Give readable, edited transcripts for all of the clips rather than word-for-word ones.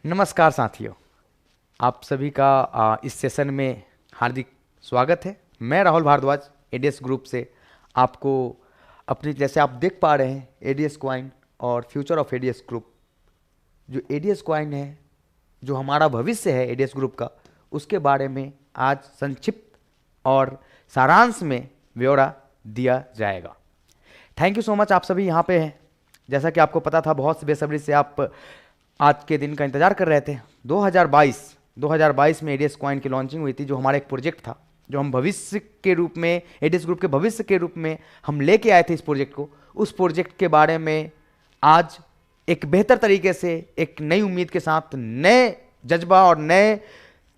नमस्कार साथियों, आप सभी का इस सेशन में हार्दिक स्वागत है। मैं राहुल भारद्वाज एडीएस ग्रुप से आपको अपनी, जैसे आप देख पा रहे हैं, एडीएस कॉइन और फ्यूचर ऑफ एडीएस ग्रुप। जो एडीएस कॉइन है, जो हमारा भविष्य है एडीएस ग्रुप का, उसके बारे में आज संक्षिप्त और सारांश में ब्यौरा दिया जाएगा। थैंक यू सो मच, आप सभी यहाँ पे हैं। जैसा कि आपको पता था, बहुत बेसब्री से आप आज के दिन का इंतजार कर रहे थे। 2022 में एडीएस कॉइन की लॉन्चिंग हुई थी, जो हमारा एक प्रोजेक्ट था, जो हम भविष्य के रूप में, एडीएस ग्रुप के भविष्य के रूप में हम लेके आए थे इस प्रोजेक्ट को। उस प्रोजेक्ट के बारे में आज एक बेहतर तरीके से, एक नई उम्मीद के साथ, नए जज्बा और नए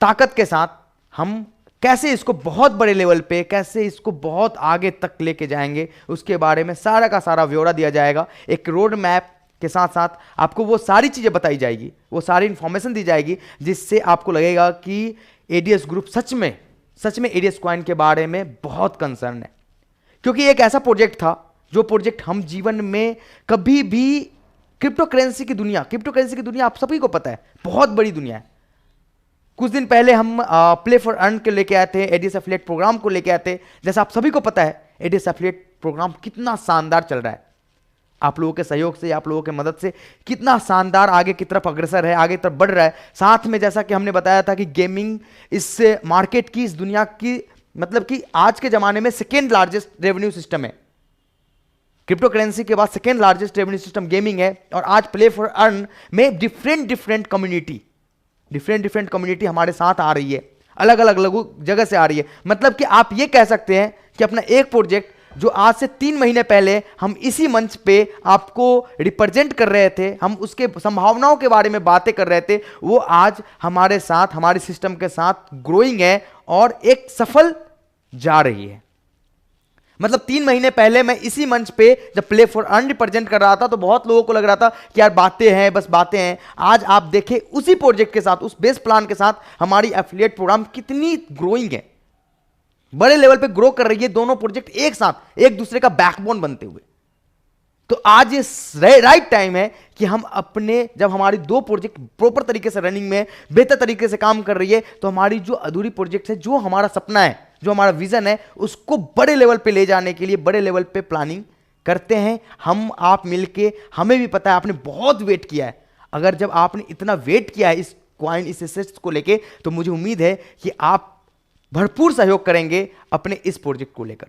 ताकत के साथ हम कैसे इसको बहुत बड़े लेवल पे, कैसे इसको बहुत आगे तक लेके जाएंगे, उसके बारे में सारा का सारा ब्यौरा दिया जाएगा। एक रोड मैप के साथ साथ आपको वो सारी चीजें बताई जाएगी, वो सारी इंफॉर्मेशन दी जाएगी, जिससे आपको लगेगा कि एडीएस ग्रुप सच में एडीएस कॉइन के बारे में बहुत कंसर्न है। क्योंकि एक ऐसा प्रोजेक्ट था, जो प्रोजेक्ट हम जीवन में कभी भी, क्रिप्टो करेंसी की दुनिया आप सभी को पता है, बहुत बड़ी दुनिया है। कुछ दिन पहले हम प्ले फॉर अर्न के लेके आए थे, एडीएस एफिलिएट प्रोग्राम को लेके आए थे। जैसा आप सभी को पता है, एडीएस एफिलिएट प्रोग्राम कितना शानदार चल रहा है। आप लोगों के सहयोग से, आप लोगों के मदद से कितना शानदार आगे की तरफ अग्रसर है, आगे की तरफ बढ़ रहा है। साथ में जैसा कि हमने बताया था कि गेमिंग इस मार्केट की, इस दुनिया की, मतलब कि आज के जमाने में सेकेंड लार्जेस्ट रेवेन्यू सिस्टम है। क्रिप्टो करेंसी के बाद second largest revenue system gaming है। और आज प्ले फॉर अर्न में डिफरेंट कम्युनिटी हमारे साथ आ रही है, अलग अलग जगह से आ रही है। मतलब कि आप ये कह सकते हैं कि अपना एक प्रोजेक्ट जो आज से 3 महीने पहले हम इसी मंच पे आपको रिप्रेजेंट कर रहे थे, हम उसके संभावनाओं के बारे में बातें कर रहे थे, वो आज हमारे साथ, हमारे सिस्टम के साथ ग्रोइंग है और एक सफल जा रही है। मतलब 3 महीने पहले मैं इसी मंच पे जब प्ले फॉर अर्न रिप्रेजेंट कर रहा था, तो बहुत लोगों को लग रहा था कि यार बातें हैं, बस बातें हैं। आज आप देखें, उसी प्रोजेक्ट के साथ, उस बेस प्लान के साथ हमारी एफिलिएट प्रोग्राम कितनी ग्रोइंग है, बड़े लेवल पे ग्रो कर रही है। दोनों प्रोजेक्ट एक साथ, एक दूसरे का बैकबोन बनते हुए। तो आज ये राइट टाइम है कि हम अपने, जब हमारी 2 प्रोजेक्ट प्रॉपर तरीके से रनिंग में, बेहतर तरीके से काम कर रही है, तो हमारी जो अधूरी प्रोजेक्ट है, जो हमारा सपना है, जो हमारा विजन है, उसको बड़े लेवल पे ले जाने के लिए बड़े लेवल पे प्लानिंग करते हैं हम, आप मिलके। हमें भी पता है आपने बहुत वेट किया है। अगर जब आपने इतना वेट किया है इस कॉइन, इस एसेट्स को लेके, तो मुझे उम्मीद है कि आप भरपूर सहयोग करेंगे अपने इस प्रोजेक्ट को लेकर।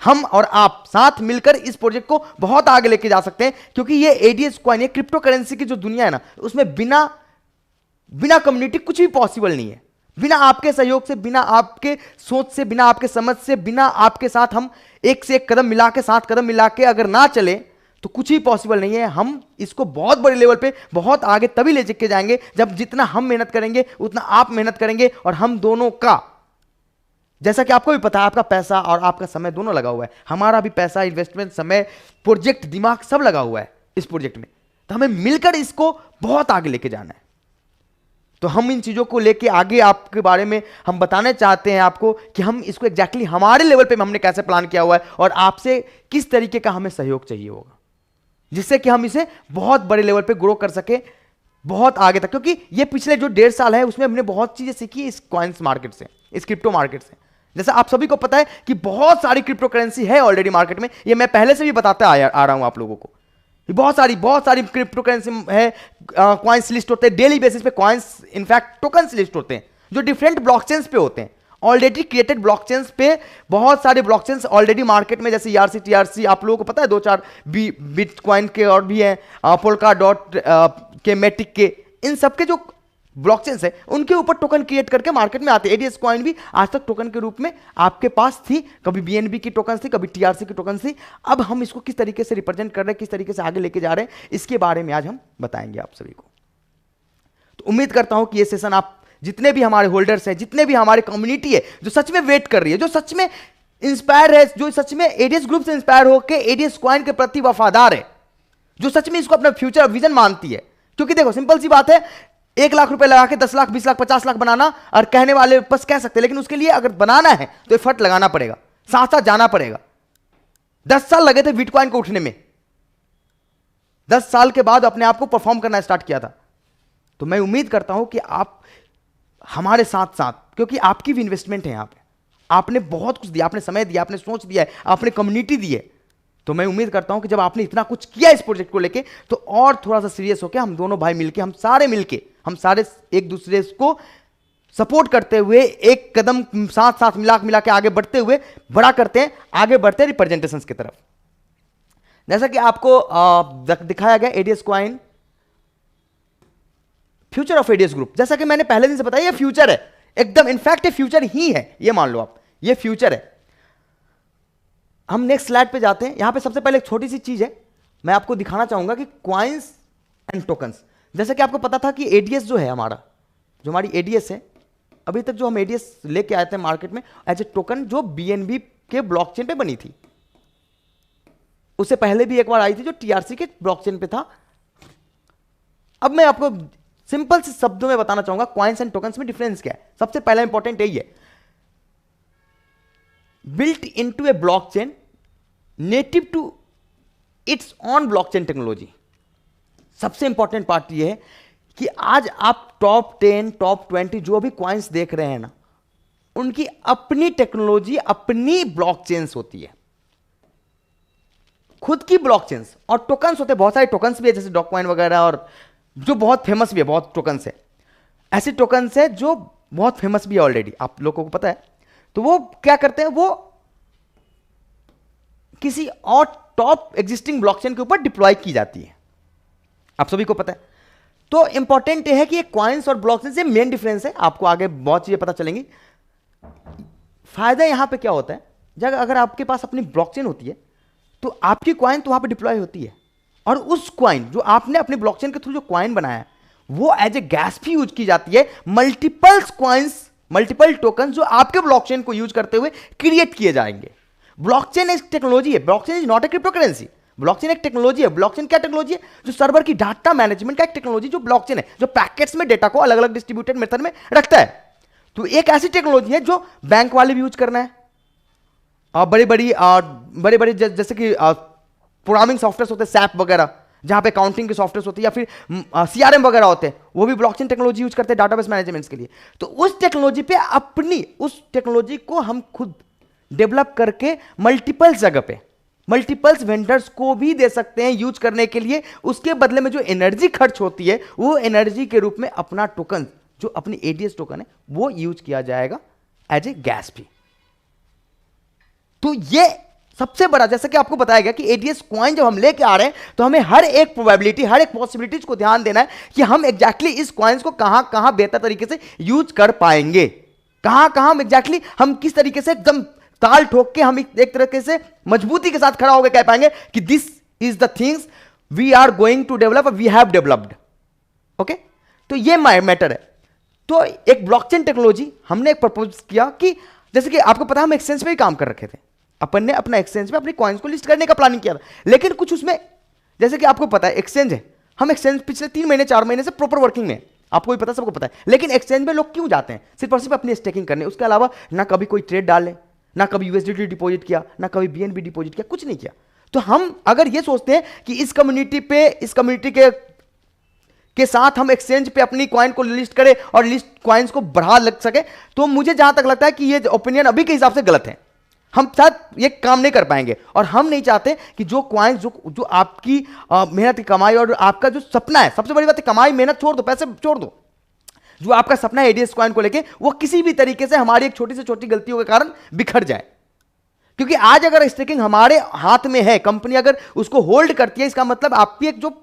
हम और आप साथ मिलकर इस प्रोजेक्ट को बहुत आगे लेके जा सकते हैं। क्योंकि ये एडीएस कॉइन, ये क्रिप्टो करेंसी की जो दुनिया है ना, उसमें बिना कम्युनिटी कुछ भी पॉसिबल नहीं है। बिना आपके सहयोग से, बिना आपके सोच से, बिना आपके समझ से, बिना आपके साथ हम एक से एक कदम मिला के, 7 कदम मिला के अगर ना चले, तो कुछ ही पॉसिबल नहीं है। हम इसको बहुत बड़े लेवल पे, बहुत आगे तभी ले के जाएंगे जब जितना हम मेहनत करेंगे, उतना आप मेहनत करेंगे। और हम दोनों का, जैसा कि आपको भी पता है, आपका पैसा और आपका समय दोनों लगा हुआ है। हमारा भी पैसा, इन्वेस्टमेंट, समय, प्रोजेक्ट, दिमाग सब लगा हुआ है इस प्रोजेक्ट में। तो हमें मिलकर इसको बहुत आगे लेके जाना है। तो हम इन चीजों को लेके आगे आपके बारे में हम बताने चाहते हैं आपको कि हम इसको एग्जैक्टली हमारे लेवल पे हमने कैसे प्लान किया हुआ है, और आपसे किस तरीके का हमें सहयोग चाहिए होगा, जिससे कि हम इसे बहुत बड़े लेवल पे ग्रो कर सके, बहुत आगे तक। क्योंकि ये पिछले जो 1.5 साल है, उसमें हमने बहुत चीजें सीखी इस कॉइन्स मार्केट से, इस क्रिप्टो मार्केट से। जैसा आप सभी को पता है कि बहुत सारी क्रिप्टो करेंसी है ऑलरेडी मार्केट में। ये मैं पहले से भी बताता आ रहा हूं आप लोगों को। बहुत सारी क्रिप्टो करेंसी है, कॉइन्स लिस्ट होते हैं डेली बेसिस पे। कॉइन्स, इनफैक्ट टोकन्स लिस्ट होते हैं, जो डिफरेंट ब्लॉकचेन्स पे होते हैं, ऑलरेडी क्रिएटेड ब्लॉकचेन्स पे। बहुत सारे ब्लॉकचेन्स ऑलरेडी मार्केट में, जैसे ERC, TRC, आप लोगों को पता है, 2-4 बिटकॉइन के और भी हैं, पोल्का डॉट के, मैटिक के, इन सबके जो ब्लॉकचेन्स है, उनके ऊपर टोकन क्रिएट करके मार्केट में आते हैं। एडीएस कॉइन भी आज तक टोकन के रूप में आपके पास थी। कभी BNB की टोकन थी, कभी TRC की टोकन थी। अब हम इसको किस तरीके से रिप्रेजेंट कर रहे हैं, किस तरीके से आगे लेके जा रहे हैं, इसके बारे में आज हम बताएंगे आप सभी को। तो उम्मीद करता हूं कि ये सेशन, आप जितने भी हमारे होल्डर्स हैं, जितने भी हमारे कम्युनिटी है, जो सच में वेट कर रही है, जो सच में इंस्पायर है, जो सच में एडीएस ग्रुप से इंस्पायर होकर एडीएस कॉइन के प्रति वफादार है, जो सच में इसको अपना फ्यूचर विजन मानती है। क्योंकि देखो, सिंपल सी बात है, 1 लाख रुपए लगा के 10 लाख, 20 लाख, 50 लाख बनाना, और कहने वाले बस कह सकते हैं, लेकिन उसके लिए अगर बनाना है तो एफर्ट लगाना पड़ेगा, साथ साथ जाना पड़ेगा। 10 साल लगे थे बिटकॉइन को उठने में। 10 साल के बाद अपने आप को परफॉर्म करना स्टार्ट किया था। तो मैं उम्मीद करता हूं कि आप हमारे साथ साथ, क्योंकि आपकी भी इन्वेस्टमेंट है यहां पे, आपने बहुत कुछ दिया, आपने समय दिया, आपने सोच दिया है, आपने कम्युनिटी दी है, तो मैं उम्मीद करता हूं कि जब आपने इतना कुछ किया इस प्रोजेक्ट को लेके, तो और थोड़ा सा सीरियस होकर हम दोनों भाई मिलके, हम सारे एक दूसरे को सपोर्ट करते हुए एक कदम साथ साथ मिला के आगे बढ़ते हुए बड़ा करते हैं, आगे बढ़ते हैं रिप्रेजेंटेशंस की तरफ। जैसा कि आपको दिखाया गया ADS coin, future of ADS group, जैसा कि मैंने पहले दिन से बताया, ये फ्यूचर है एकदम, इनफैक्ट ये फ्यूचर ही है, ये मान लो आप, ये फ्यूचर है। हम नेक्स्ट स्लाइड पे जाते हैं। यहां पे सबसे पहले एक छोटी सी चीज है, मैं आपको दिखाना चाहूंगा कि कॉइन्स एंड टोकन्स, जैसा कि आपको पता था कि एडीएस जो है हमारा, जो हमारी एडीएस है, अभी तक जो हम एडीएस लेके आए थे मार्केट में एज ए टोकन, जो बीएनबी के ब्लॉकचेन पे बनी थी, उससे पहले भी एक बार आई थी जो टीआरसी के ब्लॉकचेन पे था। अब मैं आपको सिंपल से शब्दों में बताना चाहूंगा कॉइन्स एंड टोकन्स में डिफरेंस क्या है। सबसे पहला इंपॉर्टेंट यही है, built into a blockchain native to its own blockchain technology। सबसे इंपॉर्टेंट पार्ट यह है कि आज आप टॉप 10 टॉप 20 जो भी कॉइन्स देख रहे हैं ना, उनकी अपनी टेक्नोलॉजी, अपनी ब्लॉकचेन्स होती है, खुद की ब्लॉकचेन्स। और टोकन्स होते हैं, बहुत सारे टोकन्स भी है, जैसे डॉग कॉइन वगैरह, और जो बहुत फेमस भी है, बहुत टोकन्स है, ऐसे टोकन्स है जो बहुत फेमस भी है ऑलरेडी, आप लोगों को पता है। तो वो क्या करते हैं, वो किसी और टॉप एग्जिस्टिंग ब्लॉकचेन के ऊपर डिप्लॉय की जाती है, आप सभी को पता है। तो इंपॉर्टेंट ये है कि ये कॉइन्स और ब्लॉकचेन से मेन डिफरेंस है, आपको आगे बहुत चीजें पता चलेंगी। फायदा यहां पे क्या होता है, जब अगर आपके पास अपनी ब्लॉकचेन होती है तो आपकी कॉइन तो वहां पे डिप्लॉय होती है, और उस कॉइन जो आपने अपनी ब्लॉकचेन के थ्रू जो कॉइन बनाया है, वो एज ए गैस भी यूज की जाती है। मल्टीपल कॉइन्स, मल्टीपल टोकन जो आपके ब्लॉकचेन को यूज करते हुए क्रिएट किए जाएंगे। ब्लॉकचेन एक टेक्नोलॉजी है, blockchain is not a cryptocurrency. Blockchain एक टेक्नोलॉजी है। ब्लॉकचेन क्या टेक्नोलॉजी है, जो सर्वर की डाटा मैनेजमेंट का एक टेक्नोलॉजी, जो ब्लॉकचेन है, जो पैकेट्स में डेटा को अलग अलग डिस्ट्रीब्यूटेड मेथड में रखता है। तो एक ऐसी टेक्नोलॉजी है जो बैंक वाले भी यूज करना है, और बड़ी बड़ी जैसे कि प्रोग्रामिंग सॉफ्टवेयर होते हैं, सैप वगैरह, जहां पे काउंटिंग के सॉफ्टवेयर होते हैं, या फिर सीआरएम वगैरह होते हैं, वो भी ब्लॉकचेन टेक्नोलॉजी यूज करते हैं डाटाबेस मैनेजमेंट के लिए। तो उस टेक्नोलॉजी पे अपनी, उस टेक्नोलॉजी को हम खुद डेवलप करके मल्टीपल जगह पे, मल्टीपल्स वेंडर्स को भी दे सकते हैं यूज करने के लिए। उसके बदले में जो एनर्जी खर्च होती है, वो एनर्जी के रूप में अपना टोकन, जो अपनी एडीएस टोकन है, वो यूज किया जाएगा एज ए गैस फी। तो ये सबसे बड़ा, जैसा कि आपको बताया गया कि एडीएस कॉइन जब हम लेके आ रहे हैं, तो हमें हर एक प्रोबेबिलिटी, हर एक पॉसिबिलिटीज को ध्यान देना है कि हम एग्जैक्टली इस कॉइन्स को कहां कहां बेहतर तरीके से यूज कर पाएंगे, कहां कहां हम एग्जैक्टली, हम किस तरीके से एकदम ताल ठोक के हम एक तरीके से मजबूती के साथ खड़ा होकर कह पाएंगे कि this is the things we are going to develop, we have developed. Okay, तो ये मैटर है। तो एक ब्लॉकचेन टेक्नोलॉजी हमने एक प्रपोज किया कि, जैसे कि आपको पता है, हम एक्सचेंज पे ही काम कर रखे थे, अपन ने अपना एक्सचेंज में अपनी कॉइन्स को लिस्ट करने का प्लानिंग किया था। लेकिन कुछ उसमें, जैसे कि आपको पता है एक्सचेंज है, हम एक्सचेंज पिछले 3 महीने 4 महीने से प्रॉपर वर्किंग में, आपको भी पता, सबको पता है। लेकिन एक्सचेंज में लोग क्यों जाते हैं, सिर्फ और सिर्फ अपनी स्टेकिंग करने, उसके अलावा ना कभी कोई ट्रेड डाले, ना कभी यूएसडीटी डिपॉजिट किया, ना कभी बीएनबी डिपॉजिट किया, कुछ नहीं किया। तो हम अगर ये सोचते हैं कि इस कम्युनिटी के साथ हम एक्सचेंज पे अपनी कॉइन को लिस्ट करें और लिस्ट कॉइन्स को बढ़ा लग सके, तो मुझे जहां तक लगता है कि ये ओपिनियन अभी के हिसाब से गलत है। हम शायद ये काम नहीं कर पाएंगे, और हम नहीं चाहते कि जो कॉइन्स, जो आपकी मेहनत की कमाई और आपका जो सपना है, सबसे बड़ी बात है कमाई, मेहनत छोड़ दो, पैसे छोड़ दो, जो आपका सपना है एडीएस कॉइन को लेके, वो किसी भी तरीके से हमारी एक छोटी से छोटी गलतियों के कारण बिखर जाए। क्योंकि आज अगर स्टेकिंग हमारे हाथ में है, कंपनी अगर उसको होल्ड करती है, इसका मतलब आपकी एक जो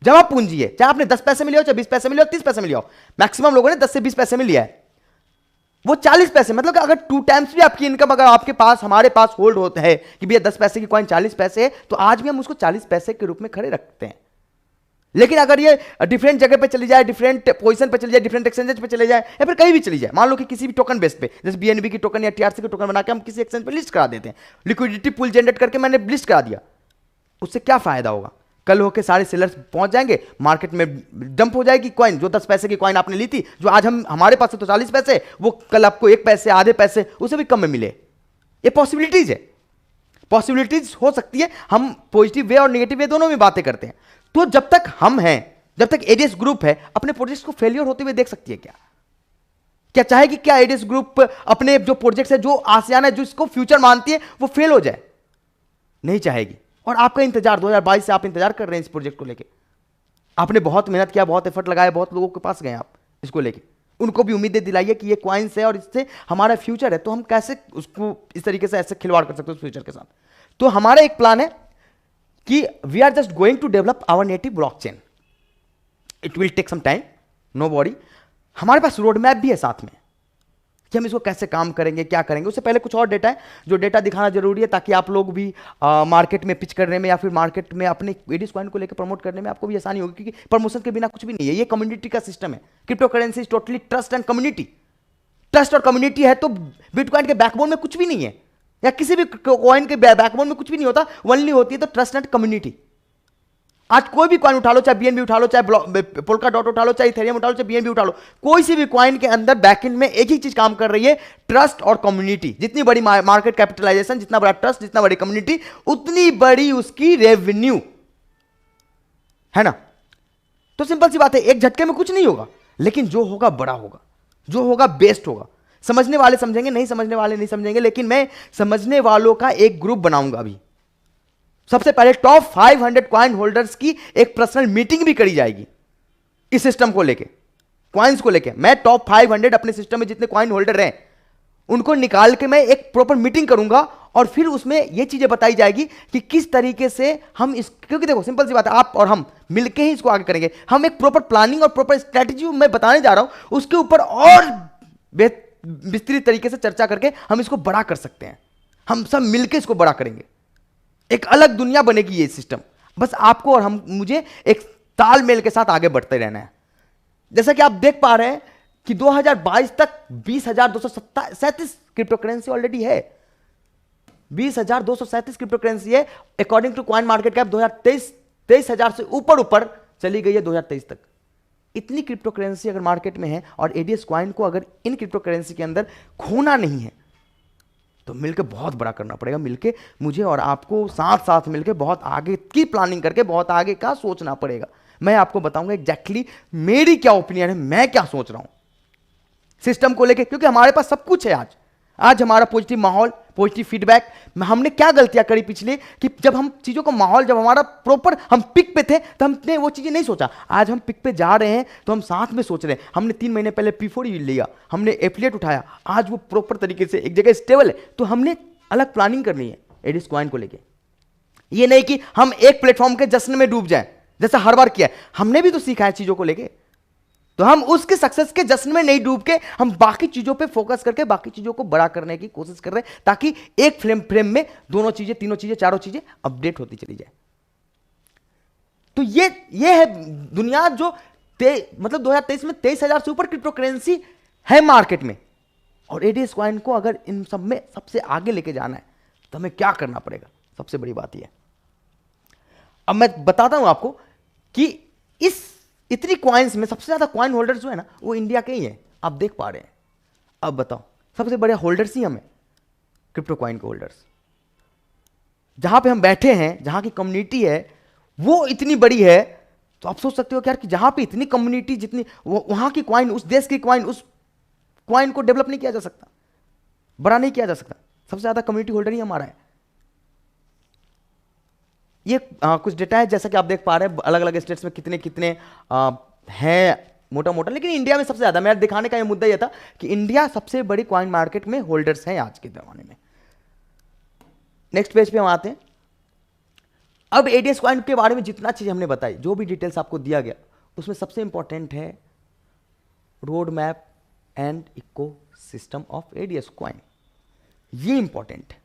जमा पूंजी है, चाहे आपने 10 पैसे में लिया हो, चाहे 20 पैसे में लिया हो, 30 पैसे में लिया हो, मैक्सिमम लोगों ने 10 से 20 पैसे में लिया है, वो 40 पैसे, मतलब अगर 2 टाइम्स भी आपकी इनकम अगर आपके पास, हमारे पास होल्ड होता है कि भैया 10 पैसे की कॉइन 40 पैसे है, तो आज भी हम उसको 40 पैसे के रूप में खड़े रखते हैं। लेकिन अगर ये डिफरेंट जगह पे चली जाए, डिफरेंट पोजीशन पे चली जाए, डिफरेंट एक्सचेंज पे चले जाए, या फिर कहीं भी चली जाए, मान लो कि किसी भी टोकन बेस पे, जैसे बीएनबी की टोकन या टीआरसी की टोकन बना के हम किसी एक्सचेंज पे लिस्ट करा देते हैं, लिक्विडिटी पूल जनरेट करके मैंने लिस्ट करा दिया, उससे क्या फायदा होगा? कल होके सारे सेलर्स पहुंच जाएंगे, मार्केट में डंप हो जाएगी कॉइन, जो 10 पैसे की कॉइन आपने ली थी, जो आज हमारे पास है तो 40 पैसे, वो कल आपको 1 पैसे, आधे पैसे, उसे भी कम में मिले। ये पॉसिबिलिटीज है, पॉसिबिलिटीज हो सकती है। हम पॉजिटिव वे और नेगेटिव वे दोनों में बातें करते हैं। तो जब तक हम हैं, जब तक एडीएस ग्रुप है अपने प्रोजेक्ट्स को फेलियर होते हुए देख सकती है क्या? क्या चाहेगी क्या एडीएस ग्रुप अपने जो प्रोजेक्ट्स है, जो आसियाना है, जो इसको फ्यूचर मानती है, वो फेल हो जाए? नहीं चाहेगी। और आपका इंतजार 2022 से आप इंतजार कर रहे हैं इस प्रोजेक्ट को लेके। आपने बहुत मेहनत किया, बहुत एफर्ट लगाया, बहुत लोगों के पास गए आप इसको लेके, उनको भी उम्मीदें दिलाइए कि ये कॉइन्स है और इससे हमारा फ्यूचर है, तो हम कैसे उसको इस तरीके से ऐसे खिलवाड़ कर सकते हैं उस फ्यूचर के साथ। तो हमारा एक प्लान है कि we are just going to develop our native blockchain. It will take some time, no worry. हमारे पास रोड मैप भी है साथ में कि हम इसको कैसे काम करेंगे, क्या करेंगे। उससे पहले कुछ और डेटा है, जो डेटा दिखाना जरूरी है ताकि आप लोग भी मार्केट में पिच करने में या फिर मार्केट में अपने एडीएस कॉइन को लेकर प्रमोट करने में आपको भी आसानी होगी, क्योंकि प्रमोशन के बिना कुछ भी नहीं है। ये कम्युनिटी का सिस्टम है। Crypto currency is totally trust and community. Trust और कम्युनिटी है तो बिटकॉइन के बैकबोन में कुछ भी नहीं है, या किसी भी कॉइन के बैकबोन में कुछ भी नहीं होता, ओनली होती है तो ट्रस्ट एंड कम्युनिटी। आज कोई भी कॉइन उठा लो, चाहे बीएनबी उठा लो, चाहे पोल्का डॉट उठा लो, चाहे इथेरियम उठा लो, चाहे बीएनबी उठा लो, कोई सी भी कॉइन के अंदर बैकएंड में एक ही चीज काम कर रही है, ट्रस्ट और कम्युनिटी। जितनी बड़ी मार्केट कैपिटलाइजेशन, जितना बड़ा ट्रस्ट, जितना बड़ी कम्युनिटी, उतनी बड़ी उसकी रेवेन्यू, है ना। तो सिंपल सी बात है, एक झटके में कुछ नहीं होगा, लेकिन जो होगा बड़ा होगा, जो होगा बेस्ट होगा। समझने वाले समझेंगे, नहीं समझने वाले नहीं समझेंगे, लेकिन मैं समझने वालों का एक ग्रुप बनाऊंगा। अभी सबसे पहले टॉप 500 कॉइन होल्डर्स की एक पर्सनल मीटिंग भी करी जाएगी इस सिस्टम को लेके, कॉइन्स को लेके। मैं टॉप 500 अपने सिस्टम में जितने कॉइन होल्डर हैं उनको निकाल के मैं एक प्रॉपर मीटिंग करूंगा, और फिर उसमें ये चीजें बताई जाएगी कि किस तरीके से हम इस, क्योंकि देखो सिंपल सी बात है, आप और हम मिलके ही इसको आगे करेंगे। हम एक प्रॉपर प्लानिंग और प्रॉपर स्ट्रेटेजी मैं बताने जा रहा हूं, उसके ऊपर और विस्तृत तरीके से चर्चा करके हम इसको बड़ा कर सकते हैं। हम सब मिलके इसको बड़ा करेंगे, एक अलग दुनिया बनेगी ये सिस्टम। बस आपको और हम, मुझे एक तालमेल के साथ आगे बढ़ते रहना है। जैसा कि आप देख पा रहे हैं कि 2022 तक 20,237 क्रिप्टो करेंसी ऑलरेडी है। 20,237 क्रिप्टो करेंसी है according to CoinMarketCap. 23,000 से ऊपर चली गई है 2023 तक। इतनी क्रिप्टो करेंसी अगर मार्केट में है और एडीएस कॉइन को अगर इन क्रिप्टो करेंसी के अंदर खोना नहीं है, तो मिलकर बहुत बड़ा करना पड़ेगा। मिलकर मुझे और आपको साथ साथ मिलकर बहुत आगे की प्लानिंग करके बहुत आगे का सोचना पड़ेगा। मैं आपको बताऊंगा एग्जैक्टली मेरी क्या ओपिनियन है, मैं क्या सोच रहा हूं सिस्टम को लेके, क्योंकि हमारे पास सब कुछ है। आज हमारा पॉजिटिव माहौल, पॉजिटिव फीडबैक। हमने क्या गलतियां करी पिछले, कि जब हम चीजों को माहौल, जब हमारा प्रॉपर हम पिक पे थे तो हमने वो चीजें नहीं सोचा। आज हम पिक पे जा रहे हैं तो हम साथ में सोच रहे हैं। हमने 3 महीने पहले P4 लिया, हमने एफिलिएट उठाया, आज वो प्रॉपर तरीके से एक जगह स्टेबल है। तो हमने अलग प्लानिंग करनी है एडीएस कॉइन को लेके। ये नहीं कि हम एक प्लेटफॉर्म के जश्न में डूब जाए जैसा हर बार किया है। हमने भी तो सीखा है चीजों को लेके, तो हम उसके सक्सेस के जश्न में नहीं डूब के हम बाकी चीजों पे फोकस करके बाकी चीजों को बड़ा करने की कोशिश कर रहे हैं, ताकि एक फ्रेम में दोनों चीजें, तीनों चीजें, चारों चीजें अपडेट होती चली जाए। तो ये है दुनिया जो मतलब 2023 में 23,000 से ऊपर क्रिप्टो करेंसी है मार्केट में, और एडीएस कॉइन को अगर इन सब में सबसे आगे लेके जाना है तो हमें क्या करना पड़ेगा। सबसे बड़ी बात यह है, अब मैं बताता हूं आपको कि इस इतनी कॉइन्स में सबसे ज्यादा कॉइन होल्डर्स जो है ना, वो इंडिया के ही हैं। आप देख पा रहे हैं। अब बताओ, सबसे बड़े होल्डर्स ही हमें क्रिप्टो कॉइन के होल्डर्स। जहां पे हम बैठे हैं, जहां की कम्युनिटी है वो इतनी बड़ी है, तो आप सोच सकते हो कि यार कि जहां पे इतनी कम्युनिटी, जितनी वहां की कॉइन, उस देश की कॉइन, उस कॉइन को डेवलप नहीं किया जा सकता, बड़ा नहीं किया जा सकता। सबसे ज्यादा कम्युनिटी होल्डर ही हमारा है। ये कुछ डेटा है, जैसा कि आप देख पा रहे हैं अलग अलग स्टेट्स में कितने कितने हैं मोटा मोटा, लेकिन इंडिया में सबसे ज्यादा। मेरा दिखाने का ये मुद्दा ये था कि इंडिया सबसे बड़ी कॉइन मार्केट में होल्डर्स हैं आज के जमाने में। नेक्स्ट पेज पे हम आते हैं। अब एडीएस कॉइन के बारे में जितना चीज हमने बताई, जो भी डिटेल्स आपको दिया गया, उसमें सबसे इंपॉर्टेंट है roadmap and ecosystem of ADS coin. ये इंपॉर्टेंट है,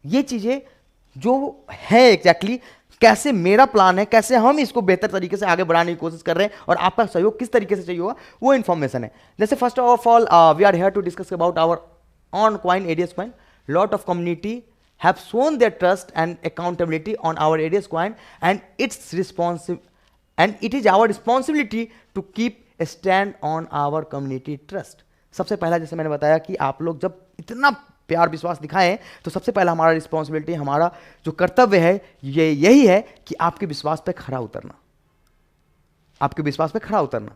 ये चीजें जो है एग्जैक्टली कैसे मेरा प्लान है, कैसे हम इसको बेहतर तरीके से आगे बढ़ाने की कोशिश कर रहे हैं और आपका सहयोग किस तरीके से चाहिए होगा, वो इन्फॉर्मेशन है। जैसे first of all we are here to discuss about our own coin ADS coin. Lot of community have shown their trust and accountability on our ADS coin, and it is our responsibility to keep a stand on our community trust. सबसे पहला, जैसे मैंने बताया कि आप लोग जब इतना प्यार विश्वास दिखाएं, तो सबसे पहला हमारा रिस्पॉन्सिबिलिटी, हमारा जो कर्तव्य है, ये यही है कि आपके विश्वास पे खरा उतरना। आपके विश्वास पे खड़ा उतरना,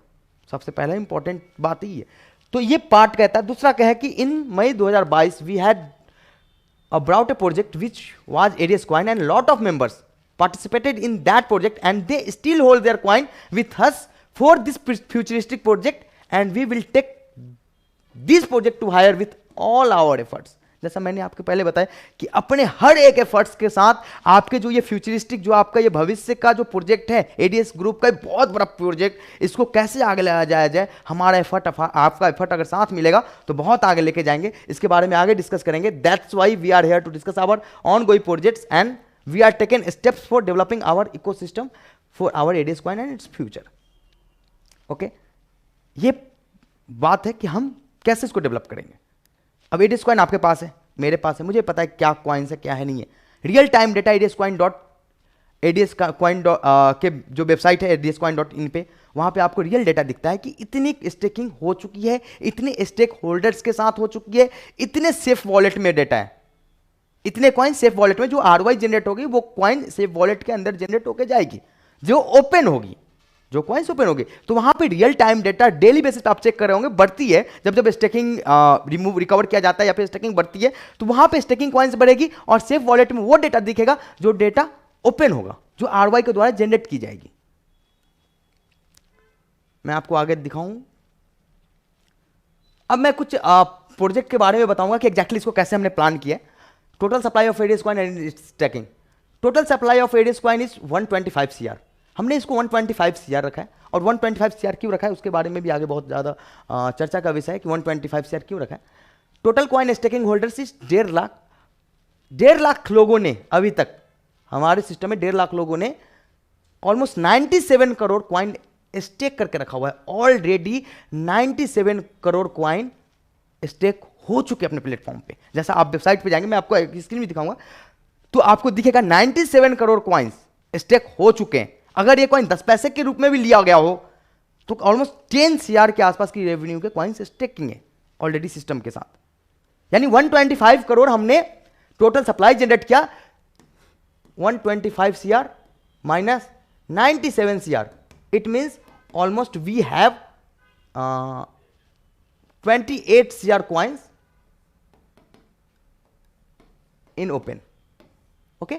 सबसे पहला इंपॉर्टेंट बात ही है। तो ये पार्ट कहता है। दूसरा क्या है कि in May 2022 we had about a project which was ADS coin and lot of members participated in that project and they still hold their coin with us for this futuristic project and we will take this project to higher with all our efforts। जैसा मैंने आपको पहले बताया कि अपने हर एक efforts के साथ आपके जो ये फ्यूचरिस्टिक, जो आपका ये भविष्य का जो प्रोजेक्ट है एडीएस ग्रुप का बहुत बड़ा प्रोजेक्ट, इसको कैसे आगे लाया जाया जाए, हमारा एफर्ट, आपका एफर्ट अगर साथ मिलेगा तो बहुत आगे लेके जाएंगे। इसके बारे में आगे डिस्कस करेंगे। That's why we are here to discuss our ongoing projects and we are taken steps for developing our ecosystem for our ADS coin and its future. Okay, ये बात है कि हम कैसे इसको डेवलप करेंगे। अब एडीएस कॉइन आपके पास है, मेरे पास है, मुझे पता है क्या कॉइन्स है क्या है नहीं है। Real time data ADS coin के जो वेबसाइट है adscoin.in पे, वहां पे आपको रियल डेटा दिखता है कि इतनी स्टेकिंग हो चुकी है, इतने स्टेक होल्डर्स के साथ हो चुकी है, इतने सेफ वॉलेट में डेटा है, इतने कॉइन सेफ वॉलेट में जो आरवाई जनरेट होगी वो कॉइन सेफ वॉलेट के अंदर जनरेट होकर जाएगी, जो ओपन होगी, जो कॉइन्स ओपन होगी। तो वहां पे real time data daily basis पे आप चेक कर रहे होंगे, बढ़ती है जब जब स्टेकिंग रिकवर किया जाता है या फिर स्टेकिंग बढ़ती है तो वहां पे स्टेकिंग कॉइन्स बढ़ेगी और सेफ वॉलेट में वो डेटा दिखेगा जो डेटा ओपन होगा, जो आरवाई के द्वारा जनरेट की जाएगी। मैं आपको आगे दिखाऊं। अब मैं कुछ प्रोजेक्ट के बारे में बताऊंगा कि एग्जैक्टली इसको कैसे हमने प्लान किया। Total supply of ADS coin and staking. Total supply of ADS coin is 125 CR। हमने इसको 125 CR रखा है और 125 CR क्यों रखा है उसके बारे में भी आगे बहुत ज़्यादा चर्चा का विषय है कि 125 CR क्यों रखा है। Total coin staking holders is 1.5 lakh. 1.5 lakh लोगों ने अभी तक हमारे सिस्टम में 1.5 लाख लोगों ने ऑलमोस्ट 97 करोड़ कॉइन स्टेक करके रखा हुआ है। ऑलरेडी 97 करोड़ कॉइन स्टेक हो चुके अपने प्लेटफॉर्म पे। जैसा आप वेबसाइट पे जाएंगे, मैं आपको स्क्रीन में दिखाऊंगा तो आपको दिखेगा 97 करोड़ कॉइन्स स्टेक हो चुके हैं। अगर ये कॉइन 10 पैसे के रूप में भी लिया गया हो तो ऑलमोस्ट 10 CR के आसपास की रेवेन्यू के कॉइन्स स्टेकिंग है ऑलरेडी सिस्टम के साथ। यानी 125 करोड़ हमने टोटल सप्लाई जनरेट किया। 125 CR minus 97 CR, it means almost we have 28 CR coins in open. Okay,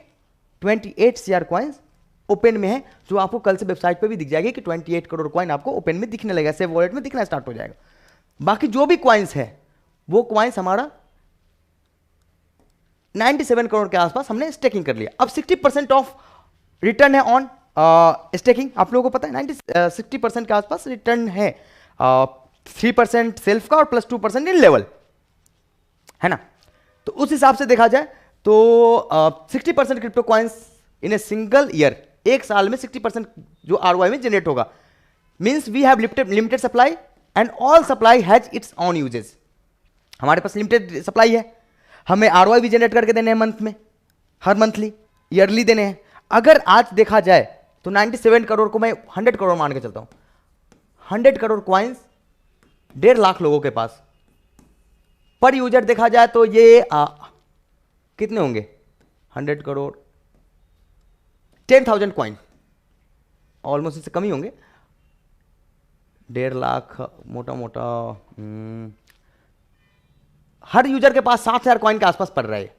28 CR coins open में है, जो आपको कल से वेबसाइट पे भी दिख जाएगी कि 28 करोड़ कॉइन आपको ओपन में दिखने लगेगा, सेव वॉलेट में दिखना स्टार्ट हो जाएगा। बाकी जो भी कॉइन्स है वो कॉइन्स हमारा 97 करोड़ के आसपास हमने स्टेकिंग कर लिया। अब 60% ऑफ रिटर्न है ऑन स्टेकिंग। आप लोगों को पता है 60% के आसपास रिटर्न है, 3% सेल्फ का और प्लस 2% इन लेवल, है ना। तो उस हिसाब से देखा जाए तो 60% crypto coins in a single year, एक साल में 60% जो आरओआई में जनरेट होगा, means we have limited supply and all supply has its own uses. हमारे पास लिमिटेड सप्लाई है, हमें आरओआई भी जनरेट करके देने हैं मंथ में, हर मंथली, ईयरली देने हैं। अगर आज देखा जाए तो 97 करोड़ को मैं 100 करोड़ मान के चलता हूं। 100 करोड़ कॉइन्स 1.5 लाख लोगों के पास, पर यूजर देखा जाए तो ये कितने होंगे, 100 करोड़ 10,000 कॉइन, ऑलमोस्ट इससे कम ही होंगे। 1.5 लाख मोटा मोटा हर यूजर के पास 7,000 कॉइन के आसपास पड़ रहा है,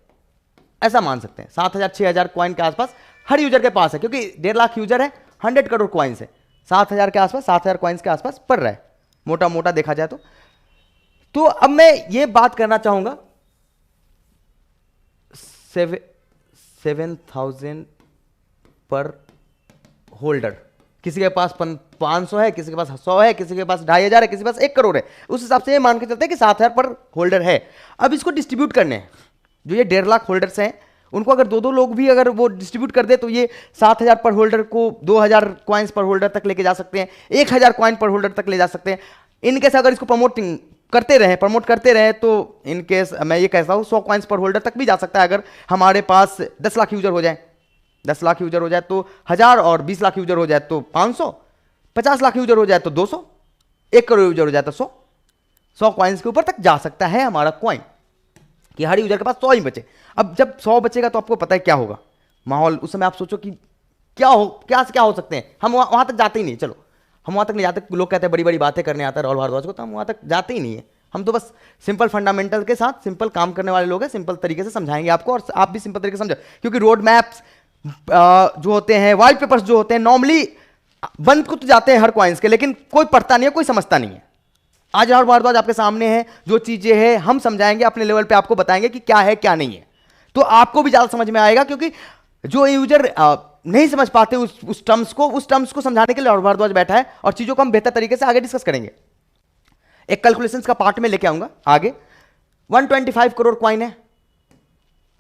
ऐसा मान सकते हैं। 7,000 6,000 कॉइन के आसपास हर यूजर के पास है, क्योंकि 1.5 लाख यूजर है, 100 करोड़ कॉइन्स है, 7,000 के आसपास, 7,000 कॉइन्स के आसपास पड़ रहा है मोटा मोटा देखा जाए तो अब मैं ये बात करना चाहूंगा 7,000 पर होल्डर। किसी के पास 500 है, किसी के पास 100 है, किसी के पास 2,500 है, किसी के पास 1 करोड़ है। उस हिसाब से ये मान के चलते हैं कि 7,000 पर होल्डर है। अब इसको डिस्ट्रीब्यूट करने हैं, जो ये 1.5 लाख होल्डर्स हैं उनको अगर 2-2 लोग भी अगर वो डिस्ट्रीब्यूट कर दे तो ये 7,000 पर होल्डर को 2,000 कॉइन्स पर होल्डर तक लेके जा सकते हैं, 1,000 कॉइन पर होल्डर तक ले जा सकते हैं। इनकेस अगर इसको प्रमोट करते रहे तो इनकेस मैं ये कहता हूँ 100 कॉइन्स पर होल्डर तक भी जा सकता है। अगर हमारे पास 10 लाख यूजर हो जाए, 10 लाख यूजर हो जाए तो 1,000, और 20 लाख यूजर हो जाए तो 500, 50 लाख यूजर हो जाए तो 200, 1 करोड़ यूजर हो जाए तो 100 कॉइन्स के ऊपर तक जा सकता है हमारा कॉइन, कि हर यूजर के पास 100 ही बचे। अब जब 100 बचेगा तो आपको पता है क्या होगा माहौल। उस समय आप सोचो कि क्या हो सकते हैं, हम वहां तक जाते ही नहीं। चलो हम वहाँ तक नहीं जाते। लोग कहते हैं बड़ी बड़ी बातें करने आता है राहुल भारद्वाज को, तो हम वहाँ तक जाते ही नहीं है। हम तो बस सिंपल फंडामेंटल के साथ सिंपल काम करने वाले लोग हैं, सिंपल तरीके से समझाएंगे आपको, और आप भी सिंपल तरीके से समझो। क्योंकि रोड मैप्स जो होते हैं, व्हाइट पेपर्स जो होते हैं, नॉर्मली बंद को तो जाते हैं हर कॉइन्स के, लेकिन कोई पढ़ता नहीं है, कोई समझता नहीं है। आज राहुल भारद्वाज आपके सामने है, जो चीजें हैं हम समझाएंगे अपने लेवल पे, आपको बताएंगे कि क्या है क्या नहीं है, तो आपको भी ज्यादा समझ में आएगा। क्योंकि जो यूजर नहीं समझ पाते उस टर्म्स को समझाने के लिए राहुल भारद्वाज बैठा है, और चीजों को हम बेहतर तरीके से आगे डिस्कस करेंगे। एक कैलकुलेशंस का पार्ट में लेके आऊंगा आगे। 125 करोड़ कॉइन है,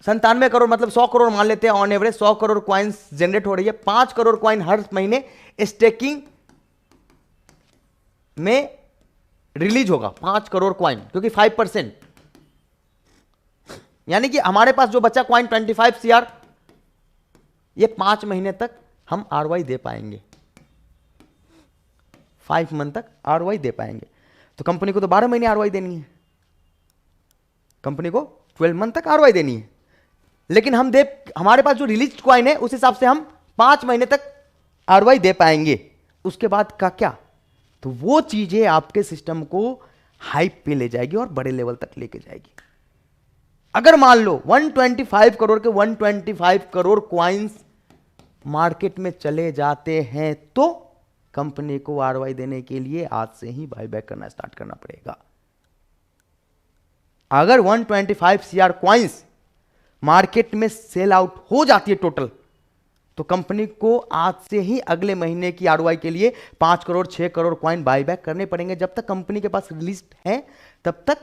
97 करोड़ मतलब 100 करोड़ मान लेते हैं on average, 100 crore coins generate हो रही है। 5 करोड़ कॉइन हर महीने स्टेकिंग में रिलीज होगा, 5 करोड़ कॉइन, क्योंकि 5%, यानी कि हमारे पास जो बचा कॉइन 25 CR, ये 5 महीने तक हम ROI दे पाएंगे, 5 मंथ तक ROI दे पाएंगे। तो कंपनी को तो 12 महीने ROI देनी है, कंपनी को 12 मंथ तक ROI देनी है, लेकिन हमारे पास जो रिलीज कॉइन है उस हिसाब से हम 5 महीने तक ROI दे पाएंगे। उसके बाद का क्या, तो वो चीजें आपके सिस्टम को हाइप पे ले जाएगी और बड़े लेवल तक लेके जाएगी। अगर मान लो 125 करोड़ के 125 करोड़ कॉइन्स मार्केट में चले जाते हैं, तो कंपनी को ROI देने के लिए आज से ही बायबैक करना स्टार्ट करना पड़ेगा। अगर 125 CR कॉइन्स मार्केट में सेल आउट हो जाती है टोटल, तो कंपनी को आज से ही अगले महीने की ROI के लिए 5 करोड़ 6 करोड़ कॉइन बायबैक करने पड़ेंगे। जब तक कंपनी के पास रिलीज है तब तक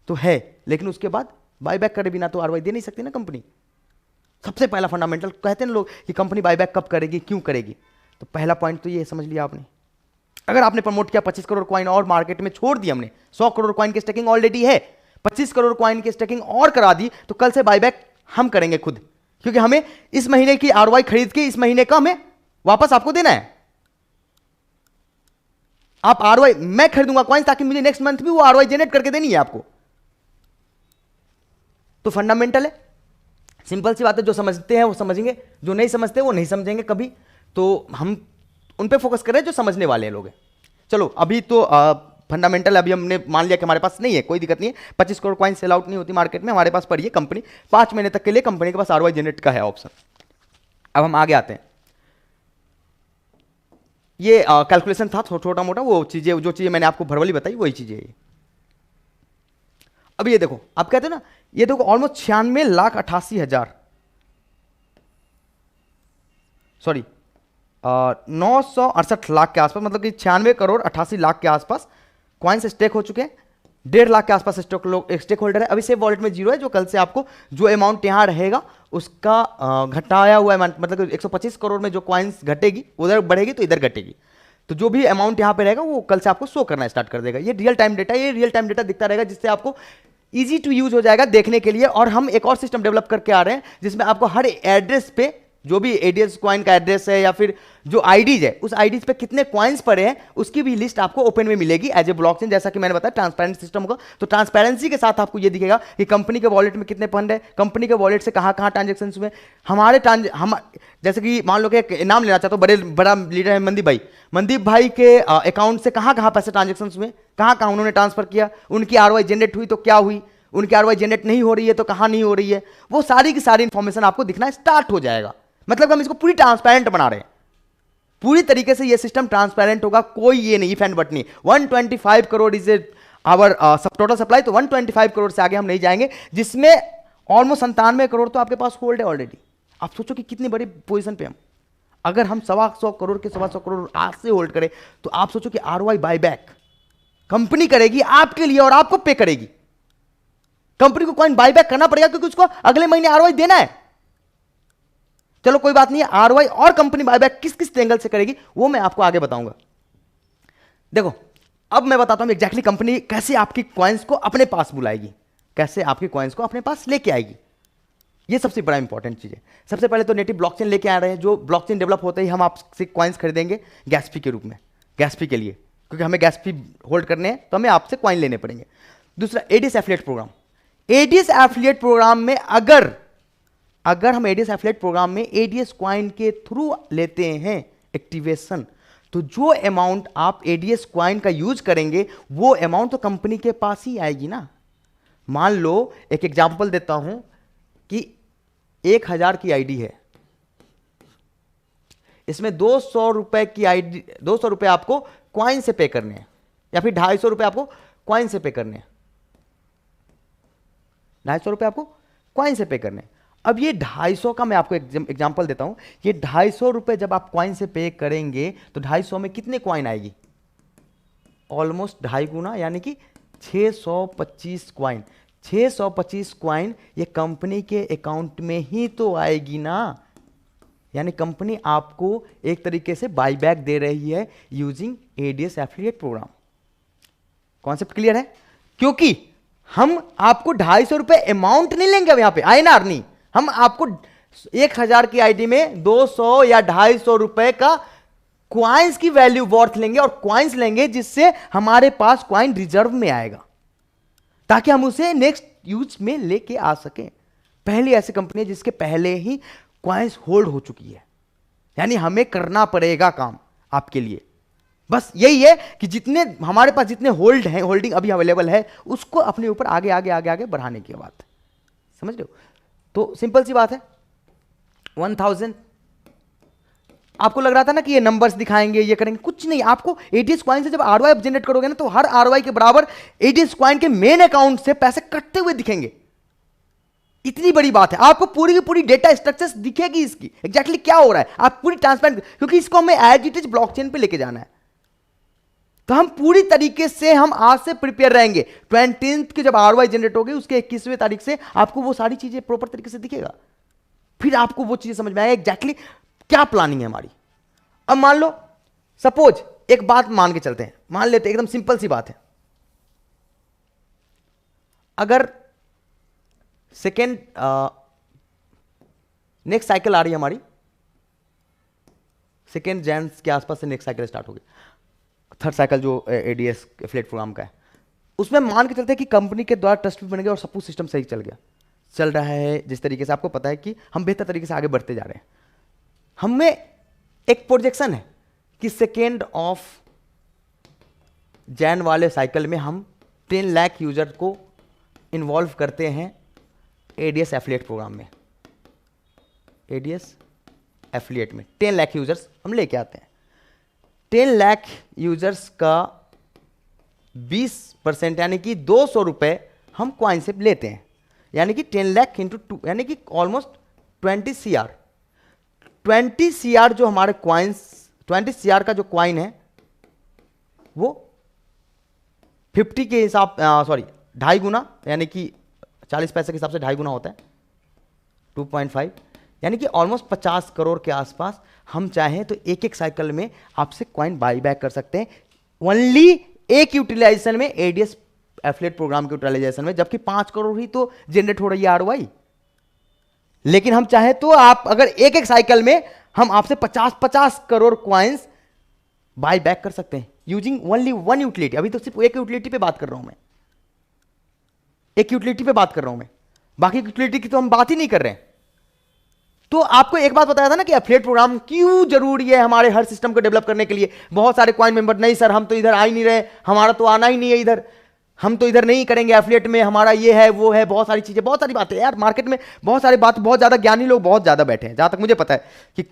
तो है, लेकिन उसके बाद बायबैक करे बिना तो ROI दे नहीं सकती ना कंपनी। सबसे पहला फंडामेंटल, कहते हैं लोग कि कंपनी बायबैक कब करेगी, क्यों करेगी, तो पहला पॉइंट तो ये समझ लिया आपने। अगर आपने प्रमोट किया 25 करोड़ कॉइन और मार्केट में छोड़ दी हमने, 100 करोड़ कॉइन की स्टेकिंग ऑलरेडी है, 25 करोड़ कॉइन की स्टेकिंग और करा दी, तो कल से बायबैक हम करेंगे खुद, क्योंकि हमें इस महीने की ROI खरीद के इस महीने का हमें वापस आपको देना है। आप ROI, मैं खरीदूंगा कॉइन ताकि मुझे नेक्स्ट मंथ भी वो ROI जनरेट करके देनी है आपको। तो फंडामेंटल है, सिंपल सी बात है, जो समझते हैं वो समझेंगे, जो नहीं समझते वो नहीं समझेंगे कभी। तो हम उन पे फोकस कर रहे हैं जो समझने वाले लोग हैं। चलो अभी तो फंडामेंटल अभी हमने मान लिया कि हमारे पास नहीं है, कोई दिक्कत नहीं है, 25 करोड़ कॉइन सेल आउट नहीं होती मार्केट में, हमारे पास पड़ी है कंपनी 5 महीने तक के लिए, कंपनी के पास ROI जनरेट का है ऑप्शन। अब हम आगे आते हैं। ये कैलकुलेशन था छोटा मोटा, वो चीजें जो चीजें मैंने आपको भरवली बताई वही चीजें है। अब ये देखो, आप कहते हैं ना, ये देखो ऑलमोस्ट 96,88,000, सॉरी 968 लाख के आसपास, मतलब कि 96 करोड़ 88 लाख के आसपास कॉइन्स स्टेक हो चुके हैं। 1.5 लाख के आसपास स्टेक होल्डर है। अभी सेफ वॉलेट में 0 है, जो कल से आपको जो अमाउंट यहां रहेगा उसका घटाया हुआ अमाउंट, मतलब 125 करोड़ में जो कॉइन्स घटेगी उधर बढ़ेगी तो इधर घटेगी, तो जो भी अमाउंट यहां पे रहेगा वो कल से आपको शो करना स्टार्ट कर देगा। ये रियल टाइम डेटा, ये रियल टाइम डेटा दिखता रहेगा, जिससे आपको इजी टू यूज हो जाएगा देखने के लिए। और हम एक और सिस्टम डेवलप करके आ रहे हैं जिसमें आपको हर एड्रेस पे, जो भी एडीएस कॉइन का एड्रेस है या फिर जो आईडीज है, उस आईडीज पे कितने कॉइन्स पड़े हैं उसकी भी लिस्ट आपको ओपन में मिलेगी एज ए ब्लॉकचेन। जैसा कि मैंने बताया ट्रांसपेरेंट सिस्टम होगा, तो ट्रांसपेरेंसी के साथ आपको ये दिखेगा कि कंपनी के वॉलेट में कितने फंड है, कंपनी के वॉलेट से कहां कहां ट्रांजेक्शन हुए। हम जैसे कि मान लो कि एक नाम लेना चाहता हूं, बड़ा लीडर है मनदीप भाई के अकाउंट से कहां कहां पैसे ट्रांजेक्शन हुए, कहां कहां उन्होंने ट्रांसफर किया, उनकी ROI जनरेट हुई तो क्या हुई, उनकी ROI जनरेट नहीं हो रही है तो कहां नहीं हो रही है, वो सारी की सारी इंफॉर्मेशन आपको दिखना स्टार्ट हो जाएगा। मतलब हम इसको पूरी ट्रांसपेरेंट बना रहे हैं, पूरी तरीके से ये सिस्टम ट्रांसपेरेंट होगा, कोई ये नहीं इफ एंड बट नहीं। 125 crore is our total supply, तो 125 करोड़ से आगे हम नहीं जाएंगे, जिसमें ऑलमोस्ट 97 करोड़ तो आपके पास होल्ड है ऑलरेडी। आप सोचो कि कितनी बड़ी पोजीशन पे हम, अगर हम 125 करोड़ के 125 करोड़ आज से होल्ड करें, तो आप सोचो कि ROI बायबैक कंपनी करेगी आपके लिए और आपको पे करेगी। कंपनी को कॉइन बायबैक करना पड़ेगा क्योंकि उसको अगले महीने ROI देना है। चलो कोई बात नहीं है, ROI और कंपनी बायबैक किस किस एंगल से करेगी वो मैं आपको आगे बताऊंगा। देखो अब मैं बताता हूं एग्जैक्टली कंपनी कैसे आपकी कॉइन्स को अपने पास बुलाएगी, कैसे आपकी कॉइन्स को अपने पास लेके आएगी। ये सबसे बड़ा इंपॉर्टेंट चीज है। सबसे पहले तो नेटिव ब्लॉकचेन लेके आ रहे हैं, जो ब्लॉकचेन डेवलप होते ही हम आपसे कॉइन्स खरीदेंगे गैस फी के रूप में, गैस फी के लिए, क्योंकि हमें गैस फी होल्ड करने हैं तो हमें आपसे कॉइन लेने पड़ेंगे। दूसरा ADS affiliate program, ADS affiliate program में अगर हम एडीएस एफिलिएट प्रोग्राम में एडीएस कॉइन के थ्रू लेते हैं एक्टिवेशन, तो जो अमाउंट आप एडीएस क्वाइन का यूज करेंगे वो अमाउंट तो कंपनी के पास ही आएगी ना। मान लो एक एग्जांपल देता हूं कि 1000 की आईडी है, इसमें 200 रुपए की आईडी, 200 रुपए आपको क्वाइन से पे करने हैं या फिर 250 रुपए आपको क्वाइन से पे करने हैं, 250 रुपए आपको क्वाइन से पे करने हैं। अब ये 250 का मैं आपको एग्जांपल देता हूं, ये 250 रुपए जब आप क्वाइन से पे करेंगे तो 250 में कितने क्वाइन आएगी, ऑलमोस्ट 2.5 गुना, यानी कि 625 क्वाइन। 625 क्वाइन ये कंपनी के अकाउंट में ही तो आएगी ना, यानी कंपनी आपको एक तरीके से बाईबैक दे रही है using ADS affiliate program. Concept clear है? क्योंकि हम आपको 250 रुपए अमाउंट नहीं लेंगे, अब यहां पे आईएनआर नहीं, हम आपको 1000 की आईडी में 200 या 250 रुपए का क्वाइंस की वैल्यू वर्थ लेंगे और क्वाइंस लेंगे जिससे हमारे पास क्वाइन रिजर्व में आएगा ताकि हम उसे नेक्स्ट यूज में लेके आ सकें। पहली ऐसी कंपनी है जिसके पहले ही क्वाइंस होल्ड हो चुकी है, यानी हमें करना पड़ेगा काम आपके लिए। बस यही है कि जितने हमारे पास जितने होल्ड हैं, होल्डिंग अभी अवेलेबल है, उसको अपने ऊपर आगे आगे आगे आगे बढ़ाने की बात है। समझ रहे हो? तो सिंपल सी बात है, 1000 आपको लग रहा था ना कि ये नंबर्स दिखाएंगे, ये करेंगे, कुछ नहीं। आपको एडीएस क्वाइन से जब आरओआई जनरेट करोगे ना तो हर आरओआई के बराबर एडीएस क्वाइन के मेन अकाउंट से पैसे कटते हुए दिखेंगे। इतनी बड़ी बात है, आपको पूरी की पूरी डेटा स्ट्रक्चर्स दिखेगी इसकी एग्जैक्टली क्या हो रहा है, आप पूरी ट्रांसपेरेंट, क्योंकि इसको हमें एज इट इज ब्लॉकचेन पे लेके जाना है। तो हम पूरी तरीके से हम आज से प्रिपेयर रहेंगे। 20 की जब आरओआई जनरेट होगी उसके 21वें तारीख से आपको वो सारी चीजें प्रॉपर तरीके से दिखेगा, फिर आपको वो चीजें समझ में आएगा एग्जैक्टली क्या प्लानिंग है हमारी। अब मान लो, सपोज एक बात मान के चलते हैं, मान लेते हैं एकदम सिंपल सी बात है, अगर सेकेंड नेक्स्ट साइकिल आ रही है हमारी, सेकेंड जैन के आसपास से नेक्स्ट साइकिल स्टार्ट होगी, थर्ड साइकिल जो एडीएस एफिलिएट प्रोग्राम का है, उसमें मान के चलते हैं कि कंपनी के द्वारा ट्रस्ट भी बन गया और सब कुछ सिस्टम सही चल गया, चल रहा है जिस तरीके से आपको पता है कि हम बेहतर तरीके से आगे बढ़ते जा रहे हैं। हमें एक प्रोजेक्शन है कि सेकेंड ऑफ जैन वाले साइकिल में हम 10 लाख यूजर को इन्वॉल्व करते हैं एडीएस एफिलिएट प्रोग्राम में, एडीएस एफिलिएट में 10 लाख यूजर्स हम लेके आते हैं। 10 लाख यूजर्स का 20% यानी कि 200 रुपए हम क्वाइन से लेते हैं, यानी कि 10 लाख इंटू 2 यानी कि ऑलमोस्ट 20 CR। 20 CR जो हमारे क्वाइंस, 20 CR का जो क्वाइन है वो 50 के हिसाब, सॉरी 2.5 गुना, यानी कि 40 पैसे के हिसाब से 2.5 गुना होता है 2.5, यानी कि ऑलमोस्ट 50 करोड़ के आसपास हम चाहें तो एक एक साइकिल में आपसे क्वाइन बाई बैक कर सकते हैं, ओनली एक यूटिलाइजेशन में, एडीएस एफिलिएट प्रोग्राम के यूटिलाइजेशन में, जबकि 5 करोड़ ही तो जनरेट हो रही है आरओआई। लेकिन हम चाहें तो आप अगर एक एक साइकिल में हम आपसे 50-50 करोड़ क्वाइंस बाई बैक कर सकते हैं यूजिंग ओनली वन यूटिलिटी। अभी तो सिर्फ एक यूटिलिटी पे बात कर रहा हूं मैं, एक यूटिलिटी पे बात कर रहा हूं मैं, बाकी यूटिलिटी की तो हम बात ही नहीं कर रहे हैं। तो आपको एक बात बताया था ना कि एफिलिएट प्रोग्राम क्यों जरूरी है हमारे हर सिस्टम को डेवलप करने के लिए। बहुत सारे क्वाइन मेंबर, नहीं सर हम तो इधर आ ही नहीं रहे, हमारा तो आना ही नहीं है इधर, हम तो इधर नहीं करेंगे एफिलिएट में, हमारा ये है वो है, बहुत सारी चीजें, बहुत सारी बातें यार। मार्केट में बहुत सारी बात, बहुत ज्यादा ज्ञानी लोग बहुत ज्यादा बैठे हैं, जहां तक मुझे पता है कि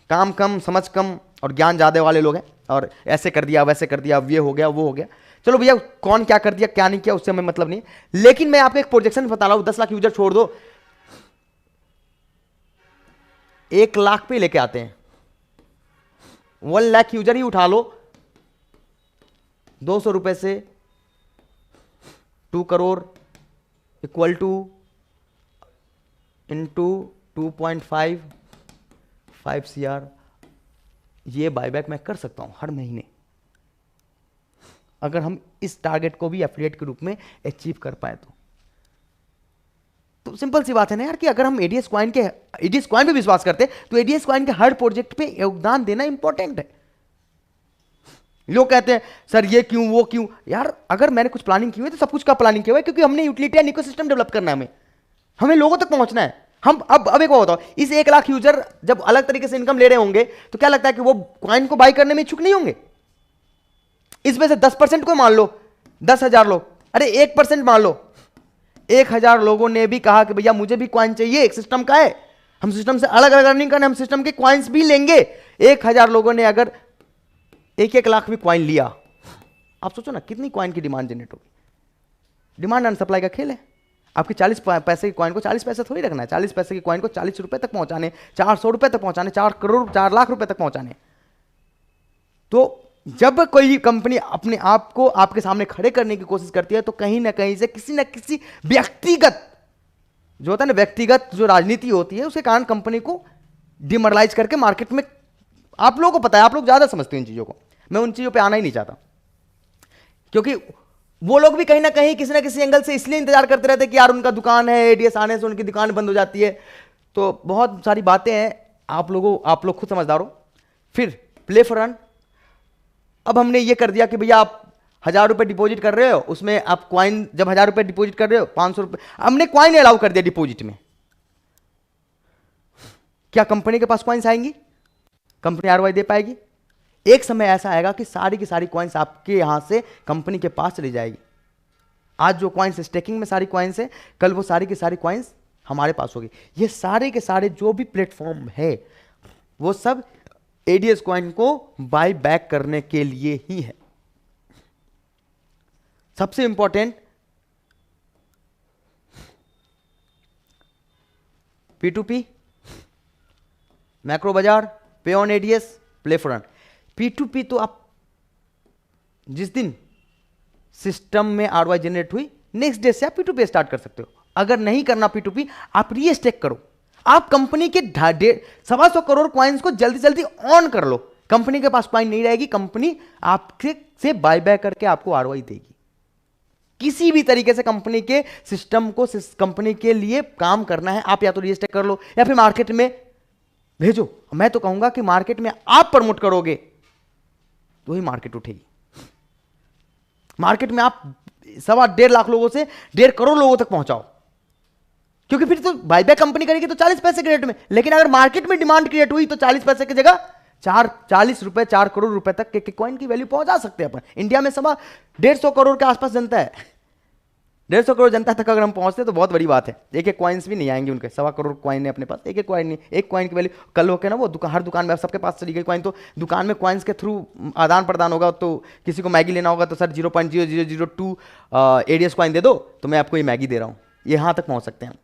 काम कम समझ कम और ज्ञान ज्यादा वाले लोग हैं, और ऐसे कर दिया वैसे कर दिया, ये हो गया वो हो गया। चलो भैया कौन क्या कर दिया क्या नहीं किया उससे हमें मतलब नहीं है, लेकिन मैं आपको एक प्रोजेक्शन बता रहा हूं। 10 लाख यूजर छोड़ दो, 1 लाख पे लेके आते हैं, 1 लाख यूजर ही उठा लो, 200 रुपए से 2 crore equal two into 2.5 CR। ये बायबैक मैं कर सकता हूं हर महीने, अगर हम इस टारगेट को भी एफिलिएट के रूप में अचीव कर पाए तो सिंपल सी बात है ना यार कि अगर हम एडीएस क्वाइन पे विश्वास करते तो एडीएस क्वाइन के हर प्रोजेक्ट पे योगदान देना इंपॉर्टेंट है। लोग कहते हैं सर ये क्यों वो क्यों, यार अगर मैंने कुछ प्लानिंग की हुई तो सब कुछ का प्लानिंग किया हुआ है, क्योंकि हमने यूटिलिटी एंड इकोसिस्टम डेवलप करना है, हमें लोगों तक पहुंचना है, हम अब एक बात बताओ, इस 1 लाख यूजर जब अलग तरीके से इनकम ले रहे होंगे तो क्या लगता है कि वो कॉइन को बाई करने में इच्छुक नहीं होंगे? इसमें से 10% को मान लो, 10,000 लोग, अरे 1% मान लो, 1,000 लोगों ने भी कहा कि भैया मुझे भी कॉइन चाहिए, एक सिस्टम का है, हम सिस्टम से अलग अलग अर्निंग करने, हम सिस्टम के कॉइन्स भी लेंगे। 1,000 लोगों ने अगर 1-1 लाख भी कॉइन लिया, आप सोचो ना कितनी कॉइन की डिमांड जनरेट होगी। डिमांड एंड सप्लाई का खेल है। आपके 40 पैसे की कॉइन को 40 पैसे थोड़ी रखना है, 40 पैसे की कॉइन को 40 रुपए तक पहुंचाने, 400 रुपए तक पहुंचाने, 4 करोड़ 4 लाख रुपए तक पहुंचाने। तो जब कोई कंपनी अपने आप को आपके सामने खड़े करने की कोशिश करती है तो कहीं ना कहीं से किसी ना किसी व्यक्तिगत जो होता है ना, व्यक्तिगत जो राजनीति होती है उसके कारण कंपनी को डिमोरलाइज करके मार्केट में, आप लोगों को पता है, आप लोग ज्यादा समझते हैं इन चीजों को, मैं उन चीजों पे आना ही नहीं चाहता, क्योंकि वो लोग भी कहीं ना कहीं किसी ना किसी एंगल से इसलिए इंतजार करते रहते हैं कि यार उनका दुकान है, एडीएस आने से उनकी दुकान बंद हो जाती है। तो बहुत सारी बातें हैं, आप लोग खुद समझदार हो। फिर प्ले फॉर अर्न, अब हमने ये कर दिया कि भैया आप 1,000 रुपए डिपॉजिट कर रहे हो, उसमें आप क्वाइन, जब 1,000 रुपए डिपॉजिट कर रहे हो 500 रुपए हमने क्वाइन अलाउ कर दिया डिपॉजिट में। क्या कंपनी के पास क्वाइंस आएंगी? कंपनी आरओआई दे पाएगी? एक समय ऐसा आएगा कि सारी की सारी क्वाइंस आपके यहां से कंपनी के पास चली जाएगी। आज जो क्वाइंस स्टेकिंग में सारी क्वाइंस है, कल वो सारी की सारी क्वाइंस हमारे पास होगी। ये सारे के सारे जो भी प्लेटफॉर्म है वो सब एडीएस क्वाइन को बाय बैक करने के लिए ही है। सबसे इंपॉर्टेंट P2P, मैक्रो बाजार, पे on ADS, play for earn. P2P तो आप जिस दिन सिस्टम में आरओआई जनरेट हुई नेक्स्ट डे से आप P2P स्टार्ट कर सकते हो। अगर नहीं करना P2P, आप रीस्टेक करो, आप कंपनी के 125 करोड़ क्वाइंस को जल्दी जल्दी ऑन कर लो। कंपनी के पास क्वाइन नहीं रहेगी, कंपनी आपके से बाय बैक करके आपको आरओआई देगी। किसी भी तरीके से कंपनी के सिस्टम को कंपनी के लिए काम करना है, आप या तो रीस्टेक कर लो या फिर मार्केट में भेजो। मैं तो कहूंगा कि मार्केट में आप प्रमोट करोगे तो ही मार्केट उठेगी। मार्केट में आप 1.5 लाख लोगों से 1.5 करोड़ लोगों तक पहुंचाओ, क्योंकि फिर तो बायबैक कंपनी करेगी तो 40 पैसे के रेट में। लेकिन अगर मार्केट में डिमांड क्रिएट हुई तो 40 पैसे की जगह 40 रुपए, 4 करोड़ रुपए तक के कॉइन की वैल्यू पहुंचा सकते हैं अपन। इंडिया में 150 करोड़ के आसपास जनता है, 150 करोड़ जनता तक अगर हम पहुंचते तो बहुत बड़ी बात है। एक एक कॉइन्स भी नहीं आएंगे उनके, 1.25 करोड़ कॉइन है अपने पास, एक एक कॉइन नहीं, एक कॉइन की वैल्यू कल होके ना वो हर दुकान में सबके पास चली गई कॉइन, तो दुकान में कॉइन्स के थ्रू आदान प्रदान होगा। तो किसी को मैगी लेना होगा तो सर 0.0002 एडीएस कॉइन दे दो तो मैं आपको ये मैगी दे रहा हूँ, यहाँ तक पहुँच सकते हैं।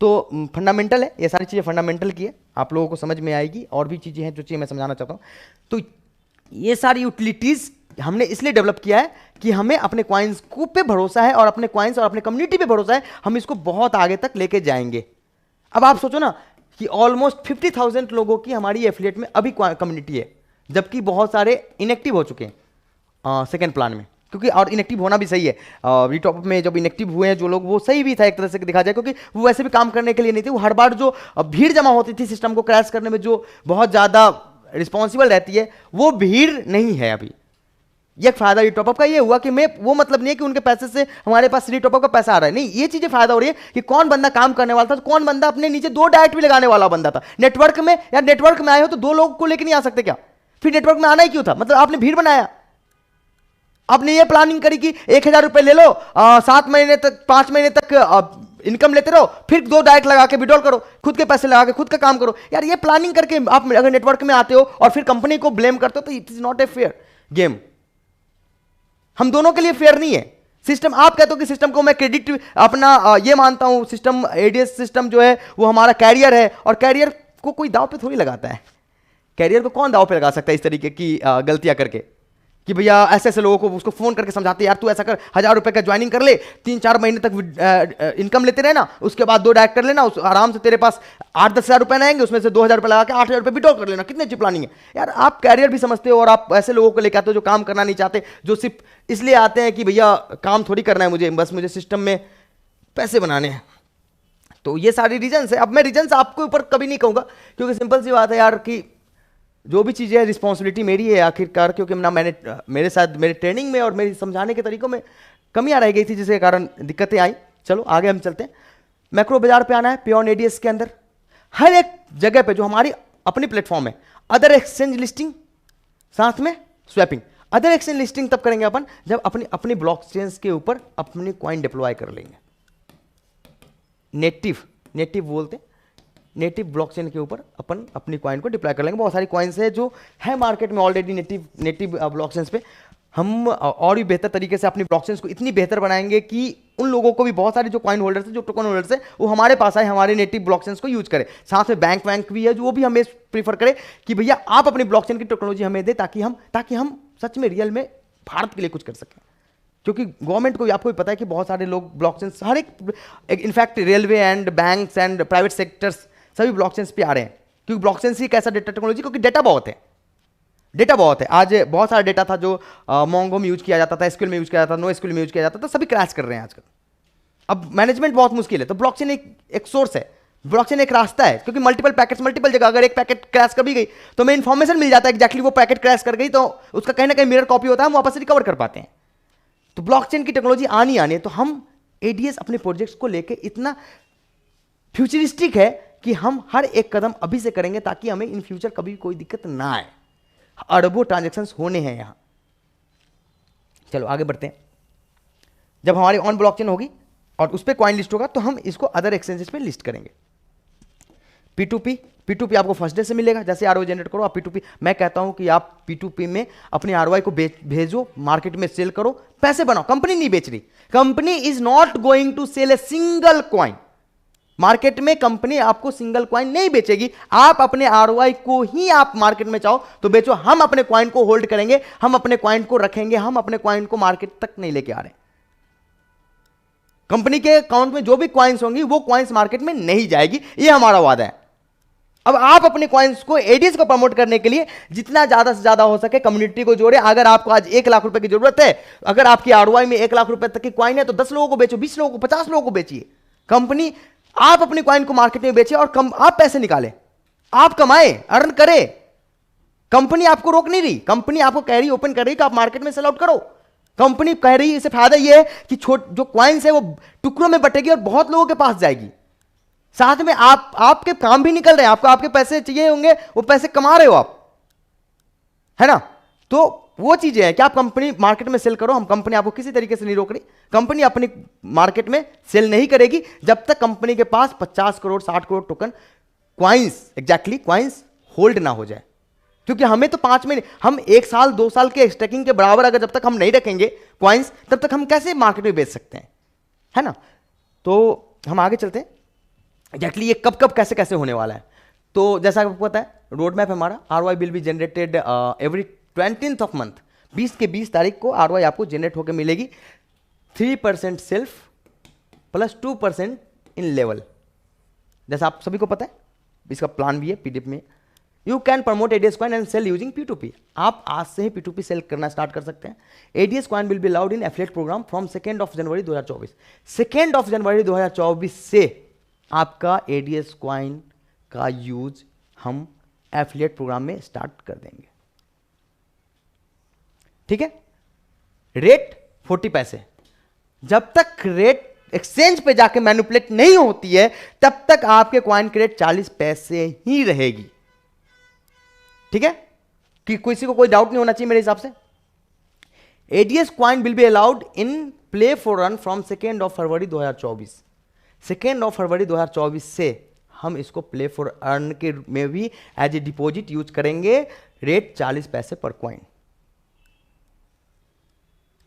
तो फंडामेंटल है, ये सारी चीज़ें फंडामेंटल की है, आप लोगों को समझ में आएगी। और भी चीज़ें हैं जो चीज़ें मैं समझाना चाहता हूँ। तो ये सारी यूटिलिटीज़ हमने इसलिए डेवलप किया है कि हमें अपने क्वाइंस को पे भरोसा है और अपने क्वाइंस और अपने कम्युनिटी पे भरोसा है, हम इसको बहुत आगे तक लेके जाएंगे। अब आप सोचो ना कि ऑलमोस्ट 50,000 लोगों की हमारी एफिलिएट में अभी कम्युनिटी है, जबकि बहुत सारे इनएक्टिव हो चुके हैं सेकेंड प्लान में, क्योंकि और इनएक्टिव होना भी सही है। रीटॉप में जब इनएक्टिव हुए हैं जो लोग, वो सही भी था एक तरह से देखा जाए, क्योंकि वो वैसे भी काम करने के लिए नहीं थे। वो हर बार जो भीड़ जमा होती थी सिस्टम को क्रैश करने में, जो बहुत ज़्यादा रिस्पॉन्सिबल रहती है, वो भीड़ नहीं है अभी। ये फायदा रीटॉपअप का ये हुआ कि मैं, वो मतलब नहीं है कि उनके पैसे से हमारे पास रीटॉपअप का पैसा आ रहा है, नहीं, ये चीजें फायदा हो रही है कि कौन बंदा काम करने वाला था, तो कौन बंदा अपने नीचे 2 डायरेक्ट भी लगाने वाला बंदा था नेटवर्क में। यार नेटवर्क में आए हो तो 2 लोगों को लेकर नहीं आ सकते क्या? फिर नेटवर्क में आना ही क्यों था? मतलब आपने भीड़ बनाया, आपने ये प्लानिंग करी कि 1,000 रुपए ले लो, 7 महीने तक, 5 महीने तक इनकम लेते रहो, फिर 2 डायरेक्ट लगा के विड्रॉल करो, खुद के पैसे लगा के खुद का काम करो। यार ये प्लानिंग करके आप अगर नेटवर्क में आते हो और फिर कंपनी को ब्लेम करते हो तो it is not a fair game. हम दोनों के लिए फेयर नहीं है सिस्टम। आप कहते हो कि सिस्टम को मैं क्रेडिट अपना ये मानता हूं, सिस्टम एडीएस सिस्टम जो है वो हमारा कैरियर है, और कैरियर को कोई दाव पे थोड़ी लगाता है। कैरियर को कौन दाव पे लगा सकता है इस तरीके की गलतियां करके कि भैया ऐसे ऐसे लोगों को उसको फोन करके समझाते यार तू ऐसा कर, 1,000 रुपए का ज्वाइनिंग कर ले, 3-4 महीने तक इनकम लेते रहना, उसके बाद 2 डायरेक्ट कर लेना, उस आराम से तेरे पास 8-10 हज़ार रुपए आएंगे, उसमें से 2,000 रुपए लगा के 8,000 रुपए विड्रॉ कर लेना। कितनी अच्छी प्लानिंग है यार। आप कैरियर भी समझते हो और आप ऐसे लोगों को लेकर आते हो जो काम करना नहीं चाहते, जो सिर्फ इसलिए आते हैं कि भैया काम थोड़ी करना है मुझे, बस मुझे सिस्टम में पैसे बनाने हैं। तो ये सारी रीजंस है। अब मैं रीजंस आपके ऊपर कभी नहीं कहूँगा, क्योंकि सिंपल सी बात है यार कि जो भी चीज़ें है रिस्पॉन्सिबिलिटी मेरी है आखिरकार, क्योंकि ना मेरे साथ मेरे ट्रेनिंग में और मेरे समझाने के तरीकों में कमियां रह गई थी, जिसके कारण दिक्कतें आई। चलो आगे हम चलते हैं। मैक्रो बाजार पे आना है, पे ऑन एडीएस के अंदर हर एक जगह पे जो हमारी अपनी प्लेटफॉर्म है, अदर एक्सचेंज लिस्टिंग साथ में स्वैपिंग। अदर एक्सचेंज लिस्टिंग तब करेंगे अपन जब अपनी अपनी ब्लॉकचेन्स के ऊपर अपनी कॉइन डिप्लॉय कर लेंगे। नेटिव बोलते हैं, नेटिव ब्लॉकचेन के ऊपर अपन अपनी कॉइन को डिप्लॉय कर लेंगे। बहुत सारी कॉइन्स है जो है मार्केट में ऑलरेडी नेटिव ब्लॉकचेन्स पे। हम और भी बेहतर तरीके से अपनी ब्लॉकचेन्स को इतनी बेहतर बनाएंगे कि उन लोगों को भी, बहुत सारे जो कॉइन होल्डर्स है, जो टोकन होल्डर्स है, वो हमारे पास आए, हमारे नेटिव ब्लॉकचेन्स को यूज करें। साथ में बैंक भी है जो वो भी हमें प्रीफर करे कि भैया आप अपनी ब्लॉकचेन की टेक्नोलॉजी हमें दे, ताकि हम सच में रियल में भारत के लिए कुछ कर सकें। क्योंकि गवर्नमेंट को आपको भी पता है कि बहुत सारे लोग ब्लॉकचेन्स, हर एक in fact railway and banks and private sectors सभी ब्लॉकचेन्स पे आ रहे हैं। क्योंकि ब्लॉकचेन्स ही एक ऐसा डेटा टेक्नोलॉजी, क्योंकि डेटा बहुत है। आज बहुत सारा डेटा था जो मोंगो में यूज किया जाता था, एसक्यूएल में यूज किया जाता था, नो एसक्यूएल में यूज किया जाता था, सभी क्रैश कर रहे हैं आजकल। अब मैनेजमेंट बहुत मुश्किल है, तो ब्लॉकचेन एक सोर्स है, ब्लॉकचेन एक रास्ता है। क्योंकि मल्टीपल जगह अगर एक पैकेट क्रैश कर भी गई तो हमें इन्फॉर्मेशन मिल जाता है एग्जैक्टली वो पैकेट क्रैश कर गई, तो उसका कहीं ना कहीं मिरर कॉपी होता है, हम वापस रिकवर कर पाते हैं। तो ब्लॉकचेन की टेक्नोलॉजी आनी है। तो हम एडीएस अपने प्रोजेक्ट्स को लेके इतना फ्यूचरिस्टिक है कि हम हर एक कदम अभी से करेंगे ताकि हमें इन फ्यूचर कभी कोई दिक्कत ना आए। अरबों ट्रांजैक्शंस होने हैं यहां। चलो आगे बढ़ते हैं। जब हमारी ऑन ब्लॉकचेन होगी और उस पर कॉइन लिस्ट होगा तो हम इसको अदर एक्सचेंजेस पे लिस्ट करेंगे। P2P आपको फर्स्ट डे से मिलेगा। जैसे आरओआई जनरेट करो आप P2P, मैं कहता हूं कि आप P2P में अपने आरओआई को भेजो, मार्केट में सेल करो, पैसे बनाओ। कंपनी नहीं बेच रही, company is not going to sell a single coin. Market में कंपनी आपको सिंगल कॉइन नहीं बेचेगी। आप अपने आरओआई को ही आप मार्केट में चाहो तो बेचो। हम अपने कॉइन को होल्ड करेंगे, हम अपने कॉइन को रखेंगे, हम अपने कॉइन को मार्केट तक नहीं लेके आ रहे। कंपनी के अकाउंट में जो भी कॉइन्स होंगी वो कॉइन्स मार्केट में नहीं जाएगी, ये हमारा वादा है। अब आप अपने कॉइन्स को, एडीएस को प्रमोट करने के लिए जितना ज्यादा से ज्यादा हो सके कम्युनिटी को जोड़े। अगर आपको आज 1 लाख रुपए की जरूरत है, अगर आपकी आरओआई में 1 लाख रुपए तक की कॉइन है तो 10 लोगों को बेचो, 20 लोगों को, 50 लोगों को बेचिए। कंपनी, आप अपनी कॉइन को मार्केट में बेचिए और आप पैसे निकालें, आप कमाए, अर्न करें। कंपनी आपको रोक नहीं रही, कंपनी आपको कह रही, ओपन कर रही कि आप मार्केट में सेल आउट करो। कंपनी कह रही है, इससे फायदा यह है कि जो कॉइन्स है वो टुकड़ों में बटेगी और बहुत लोगों के पास जाएगी। साथ में आपके काम भी निकल रहे हैं, आपको आपके पैसे चाहिए होंगे, वो पैसे कमा रहे हो आप, है ना। तो वो चीजें हैं कि आप कंपनी मार्केट में सेल करो। हम कंपनी आपको किसी तरीके से नहीं रोक रही। कंपनी अपनी मार्केट में सेल नहीं करेगी जब तक कंपनी के पास 50 crore 60 crore token coins hold ना हो जाए। क्योंकि हमें तो 5 महीने, हम 1 साल 2 साल के स्टैकिंग के बराबर अगर जब तक हम नहीं रखेंगे कॉइन्स, तब तक हम कैसे मार्केट में बेच सकते हैं, है ना। तो हम आगे चलते हैं एग्जैक्टली ये कब कैसे कैसे होने वाला है। तो जैसा आपको पता है रोड मैप हमारा, ROI will be generated every 20th of month. 20 के 20 तारीख को आरओआई आपको जनरेट होकर मिलेगी। 3% सेल्फ प्लस 2% इन लेवल। जैसा आप सभी को पता है, इसका प्लान भी है पीडीएफ में। You can promote ADS coin and sell using P2P। आप आज से ही P2P सेल करना स्टार्ट कर सकते हैं। ADS coin will be allowed in affiliate program from 2 जनवरी 2024। 2 जनवरी 2024 से आपका एडीएस कॉइन का यूज हम एफिलिएट प्रोग्राम में स्टार्ट कर देंगे। ठीक है। रेट 40 पैसे। जब तक रेट एक्सचेंज पे जाके मैनिपुलेट नहीं होती है तब तक आपके कॉइन की रेट 40 पैसे ही रहेगी। ठीक है, कि किसी को कोई डाउट नहीं होना चाहिए मेरे हिसाब से। ADS coin will be allowed in play for run from 2 फरवरी 2024। 2 फरवरी 2024 से हम इसको प्ले फॉर अर्न के में भी एज ए डिपॉजिट यूज करेंगे। रेट 40 पैसे पर coin.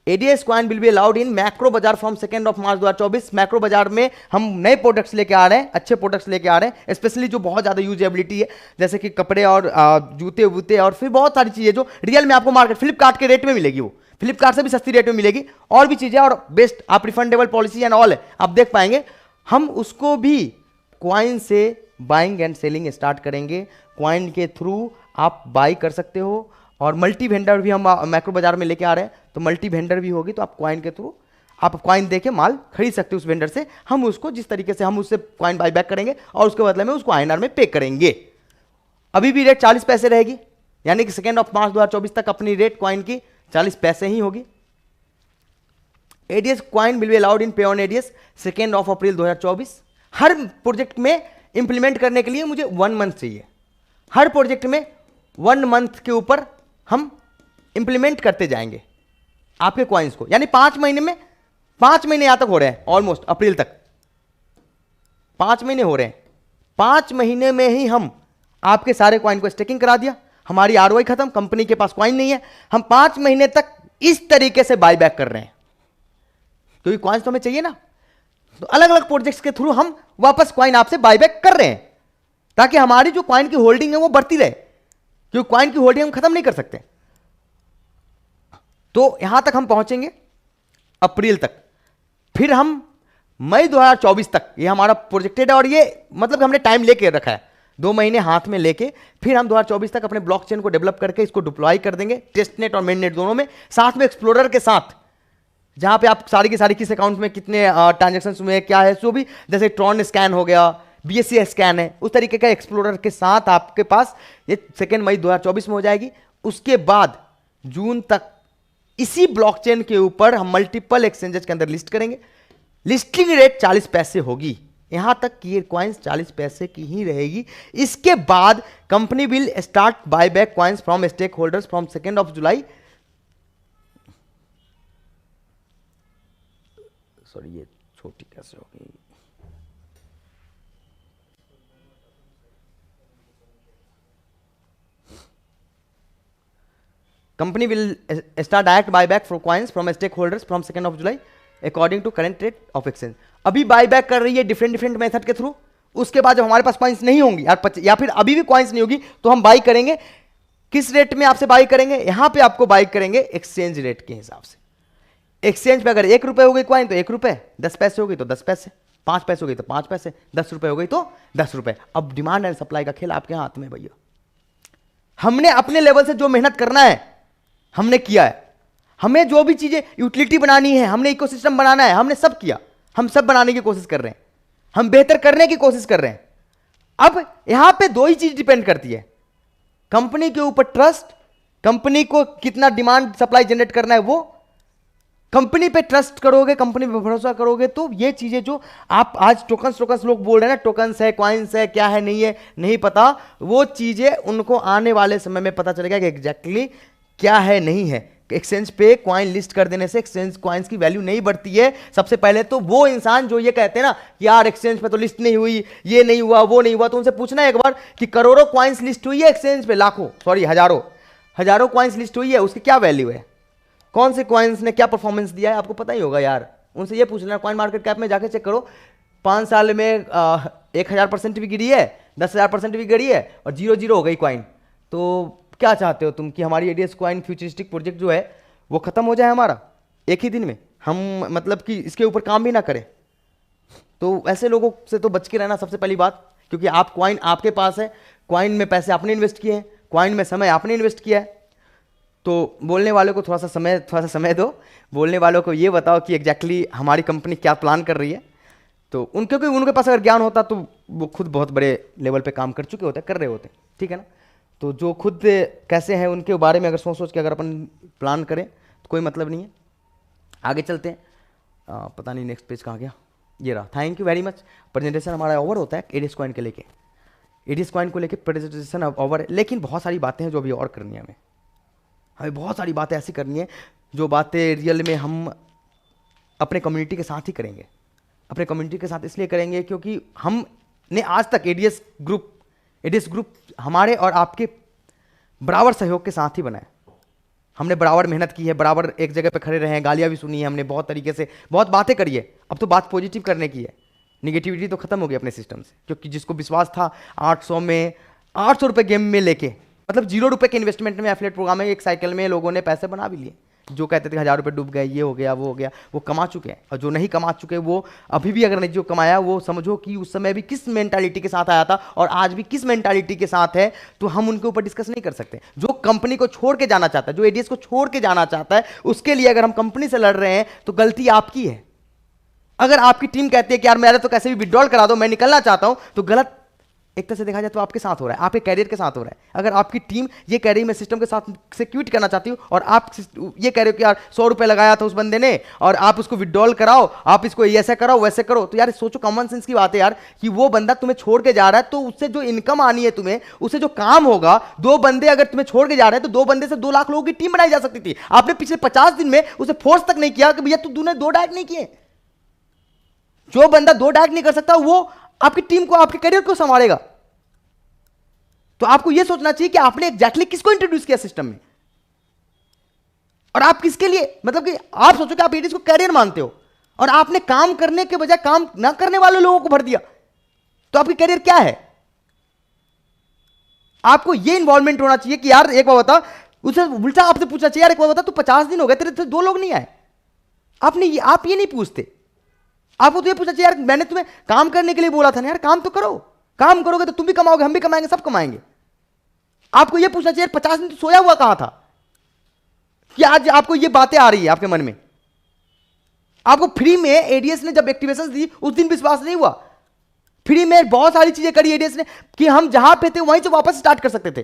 ADS coin will be allowed in macro बाजार फ्रॉम 2 मार्च 2024। मैक्रो बाजार में हम नए प्रोडक्ट्स लेके आ रहे हैं, अच्छे प्रोडक्ट्स लेके आ रहे हैं, स्पेशली जो बहुत ज्यादा यूजेबिलिटी है, जैसे कि कपड़े और जूते वूते और फिर बहुत सारी चीजें जो रियल में आपको मार्केट फ्लिपकार्ट के रेट में मिलेगी, वो फ्लिपकार्ट से भी सस्ती रेट में मिलेगी। और भी चीजें और बेस्ट आप रिफंडेबल पॉलिसी एंड ऑल है, आप देख पाएंगे। हम उसको भी कॉइन से बाइंग एंड सेलिंग स्टार्ट करेंगे। कॉइन के थ्रू आप बाई कर सकते हो और मल्टी वेंडर भी हम मैक्रो बाजार में लेके आ रहे हैं, तो मल्टी वेंडर भी होगी, तो आप कॉइन के थ्रू आप कॉइन देके माल खरीद सकते हो उस वेंडर से। हम उसको जिस तरीके से हम उससे कॉइन बाई बैक करेंगे और उसके बदले में उसको INR में पे करेंगे। अभी भी रेट 40 पैसे रहेगी, यानी कि 2 मार्च 2024 तक अपनी रेट कॉइन की 40 पैसे ही होगी। ADS coin will be allowed in pay on ADS 2 April 2024। हर प्रोजेक्ट में इंप्लीमेंट करने के लिए मुझे 1 मंथ चाहिए। हर प्रोजेक्ट में 1 मंथ के ऊपर हम इंप्लीमेंट करते जाएंगे आपके कॉइन्स को, यानी 5 महीने में, 5 महीने यहां तक हो रहे हैं, ऑलमोस्ट अप्रैल तक 5 महीने हो रहे हैं। 5 महीने में ही हम आपके सारे कॉइन को स्टेकिंग करा दिया, हमारी आरओआई खत्म, कंपनी के पास कॉइन नहीं है, हम 5 महीने तक इस तरीके से बायबैक कर रहे हैं, क्योंकि कॉइन्स तो हमें चाहिए ना। तो अलग अलग प्रोजेक्ट्स के थ्रू हम वापस कॉइन आपसे बायबैक कर रहे हैं, ताकि हमारी जो कॉइन की होल्डिंग है वो बढ़ती रहे, क्योंकि कॉइन की होल्डिंग हम खत्म नहीं कर सकते। तो यहां तक हम पहुंचेंगे अप्रैल तक, फिर हम मई 2024 तक, ये हमारा प्रोजेक्टेड है, और ये मतलब हमने टाइम लेके रखा है, 2 महीने हाथ में लेके, फिर हम 2024 तक अपने ब्लॉकचेन को डेवलप करके इसको डिप्लॉय कर देंगे, टेस्टनेट और मेननेट दोनों में, साथ में एक्सप्लोरर के साथ, जहां पे आप सारी की सारी किस अकाउंट में कितने ट्रांजेक्शन हुए, क्या है, जो भी, जैसे ट्रॉन स्कैन हो गया, बीएससी स्कैन है, उस तरीके का एक्सप्लोरर के साथ आपके पास ये 2 मई 2024 में हो जाएगी। उसके बाद जून तक इसी ब्लॉकचेन के ऊपर हम मल्टीपल एक्सचेंजेस के अंदर लिस्ट करेंगे। लिस्टिंग रेट 40 पैसे होगी, यहां तक कि ये कॉइन्स 40 पैसे की ही रहेगी। इसके बाद company will start buy back coins from stake holders from 2 July. Sorry, ये छोटी कैसे हो गई? Company will start direct buyback for coins from stake holders from 2 July according to current rate of exchange. अभी बायबैक कर रही है different method के थ्रू। उसके बाद जब हमारे पास कॉइन्स नहीं होंगी या फिर अभी भी कॉइन्स नहीं होगी, तो हम बाई करेंगे। किस रेट में आपसे बाई करेंगे? यहां पे आपको बाई करेंगे एक्सचेंज रेट के हिसाब से। एक्सचेंज पे अगर 1 रुपए हो गई कॉइन तो 1 रुपए, 10 पैसे हो गई तो 10 पैसे, 5 पैसे हो गई तो 5 पैसे, 10 रुपए हो गई तो 10 रुपए। अब डिमांड एंड सप्लाई का खेल आपके हाथ में भैया। हमने अपने लेवल से जो मेहनत करना है हमने किया है। हमें जो भी चीजें यूटिलिटी बनानी है, हमने इकोसिस्टम बनाना है, हमने सब किया। हम सब बनाने की कोशिश कर रहे हैं, हम बेहतर करने की कोशिश कर रहे हैं। अब यहां पे 2 ही चीज डिपेंड करती है, कंपनी के ऊपर ट्रस्ट, कंपनी को कितना डिमांड सप्लाई जनरेट करना है। वो कंपनी पे ट्रस्ट करोगे, कंपनी पे भरोसा करोगे, तो ये चीजें जो आप आज टोकन्स लोग बोल रहे हैं ना, टोकन्स है, कॉइन्स है, क्या है नहीं है नहीं पता, वो चीजें उनको आने वाले समय में पता चलेगा कि एग्जैक्टली क्या है नहीं है। एक्सचेंज पे कॉइन लिस्ट कर देने से एक्सचेंज कॉइन्स की वैल्यू नहीं बढ़ती है। सबसे पहले तो वो इंसान जो ये कहते हैं ना कि यार एक्सचेंज पे तो लिस्ट नहीं हुई, ये नहीं हुआ, वो नहीं हुआ, तो उनसे पूछना है एक बार कि करोड़ों कॉइन्स लिस्ट हुई है एक्सचेंज पे, लाखों सॉरी हजारों कॉइन्स लिस्ट हुई है, उसकी क्या वैल्यू है, कौन से कॉइन्स ने क्या परफॉर्मेंस दिया है, आपको पता ही होगा यार। उनसे ये पूछ लेना, कॉइन मार्केट कैप में जाके चेक करो, 5 साल में 1000% भी गिरी है, 10,000% भी गिरी है, और 0 हो गई कॉइन। तो क्या चाहते हो तुम कि हमारी एडीएस कॉइन फ्यूचरिस्टिक प्रोजेक्ट जो है वो खत्म हो जाए हमारा एक ही दिन में, हम मतलब कि इसके ऊपर काम भी ना करें? तो ऐसे लोगों से तो बच के रहना सबसे पहली बात, क्योंकि आप कॉइन आपके पास है, कॉइन में पैसे आपने इन्वेस्ट किए हैं, कॉइन में समय आपने इन्वेस्ट किया है। तो बोलने वालों को थोड़ा सा समय दो, बोलने वालों को ये बताओ कि एग्जैक्टली हमारी कंपनी क्या प्लान कर रही है। तो क्योंकि उनके पास अगर ज्ञान होता तो वो खुद बहुत बड़े लेवल पे काम कर चुके होते, कर रहे होते, ठीक है ना। तो जो खुद कैसे हैं उनके बारे में अगर सोच के अगर अपन प्लान करें तो कोई मतलब नहीं है। आगे चलते हैं। पता नहीं नेक्स्ट पेज कहाँ गया, ये रहा। Thank you very much. Presentation हमारा ओवर होता है एडीएस कॉइन के लेके, एडीएस कॉइन को लेके प्रेजेंटेशन ओवर है, लेकिन बहुत सारी बातें हैं जो अभी और करनी है हमें बहुत सारी बातें ऐसी करनी है जो बातें रियल में हम अपने कम्युनिटी के साथ ही करेंगे। अपने कम्युनिटी के साथ इसलिए करेंगे क्योंकि हमने आज तक एडीएस ग्रुप हमारे और आपके बराबर सहयोग के साथ ही बना है। हमने बराबर मेहनत की है, बराबर एक जगह पे खड़े रहे हैं, गालियां भी सुनी है हमने, बहुत तरीके से बहुत बातें करी है। अब तो बात पॉजिटिव करने की है, निगेटिविटी तो खत्म हो गई अपने सिस्टम से। क्योंकि जिसको विश्वास था 800 रुपए गेम में लेके, मतलब 0 रुपए के इन्वेस्टमेंट में एफिलिएट प्रोग्राम में एक साइकिल में लोगों ने पैसे बना भी लिए। जो कहते थे 1000 रुपए डूब गए, ये हो गया वो हो गया, वो कमा चुके हैं। और जो नहीं कमा चुके वो अभी भी अगर नहीं जो कमाया, वो समझो कि उस समय भी किस मेंटालिटी के साथ आया था और आज भी किस मेंटालिटी के साथ है, तो हम उनके ऊपर डिस्कस नहीं कर सकते। जो कंपनी को छोड़ के जाना चाहता है, जो एडीएस को छोड़ के जाना चाहता है, उसके लिए अगर हम कंपनी से लड़ रहे हैं तो गलती आपकी है। अगर आपकी टीम कहती है कि यार मेरा तो कैसे भी विड्रॉल करा दो, मैं निकलना चाहता हूं, तो गलत एक तरह से देखा जाए तो आपके साथ हो रहा है, आपके कैरियर के साथ हो रहा है। अगर आपकी टीम ये कह रही है मैं सिस्टम के साथ से क्विट करना चाहती हूँ, और आप ये कह रहे हो कि यार 100 रुपए लगाया था उस बंदे ने और आप उसको विड्रॉल कराओ, आप इसको ऐसा कराओ वैसे करो, तो यार सोचो, कॉमन सेंस की बात है यार कि वो बंदा तुम्हें छोड़ के जा रहा है, तो उससे जो इनकम आनी है तुम्हें, उससे जो काम होगा, 2 बंदे अगर तुम्हें छोड़ के जा रहे हैं तो 2 बंदे से 2 लाख लोगों की टीम बनाई जा सकती थी। आपने पिछले 50 दिन में उसे फोर्स तक नहीं किया कि भैया तूने 2 डायरेक्ट नहीं किए। जो बंदा 2 डायरेक्ट नहीं कर सकता वो आपकी टीम को, आपके करियर को संभालेगा। तो आपको यह सोचना चाहिए कि आपने एग्जैक्टली किसको इंट्रोड्यूस किया सिस्टम में, और आप किसके लिए, मतलब कि आप सोचो कि आप एडीएस को कैरियर मानते हो और आपने काम करने के बजाय काम ना करने वाले लोगों को भर दिया, तो आपकी कैरियर क्या है? आपको यह इन्वॉल्वमेंट होना चाहिए कि यार एक बार बता, उसे उल्टा आपसे पूछना चाहिए यार एक बार बता, तू 50 दिन हो गए तेरे से 2 लोग नहीं आए। आप ये नहीं पूछते, आपको तो ये पूछना चाहिए यार मैंने तुम्हें काम करने के लिए बोला था ना यार, काम तो करो, काम करोगे तो तुम भी कमाओगे, हम भी कमाएंगे, सब कमाएंगे। आपको ये पूछना चाहिए 50 दिन तो सोया हुआ कहां था कि आज आपको ये बातें आ रही है आपके मन में। आपको फ्री में एडीएस ने जब एक्टिवेशन दी उस दिन विश्वास नहीं हुआ। फ्री में बहुत सारी चीजें करी एडीएस ने कि हम जहां पे थे वहीं से वापस स्टार्ट कर सकते थे,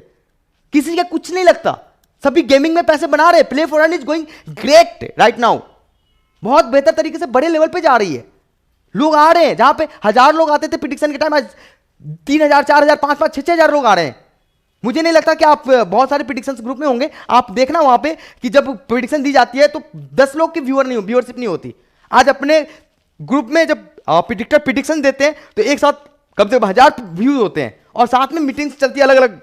किसी का कुछ नहीं लगता, सभी गेमिंग में पैसे बना रहे। Play for earn is going great right now, बहुत बेहतर तरीके से बड़े लेवल पे जा रही है। लोग आ रहे हैं, जहां पे 1000 लोग आते थे प्रेडिक्शन के टाइम, आज 3000 4000 5000 6000 लोग आ रहे हैं। मुझे नहीं लगता कि आप बहुत सारे प्रेडिक्शन ग्रुप में होंगे, आप देखना वहां पे कि जब प्रेडिक्शन दी जाती है तो 10 लोग की व्यूअरशिप नहीं होती। आज अपने ग्रुप में जब प्रेडिक्शन देते हैं तो एक साथ कम से कम 1000 व्यूज होते हैं, और साथ में मीटिंग्स चलती है अलग अलग।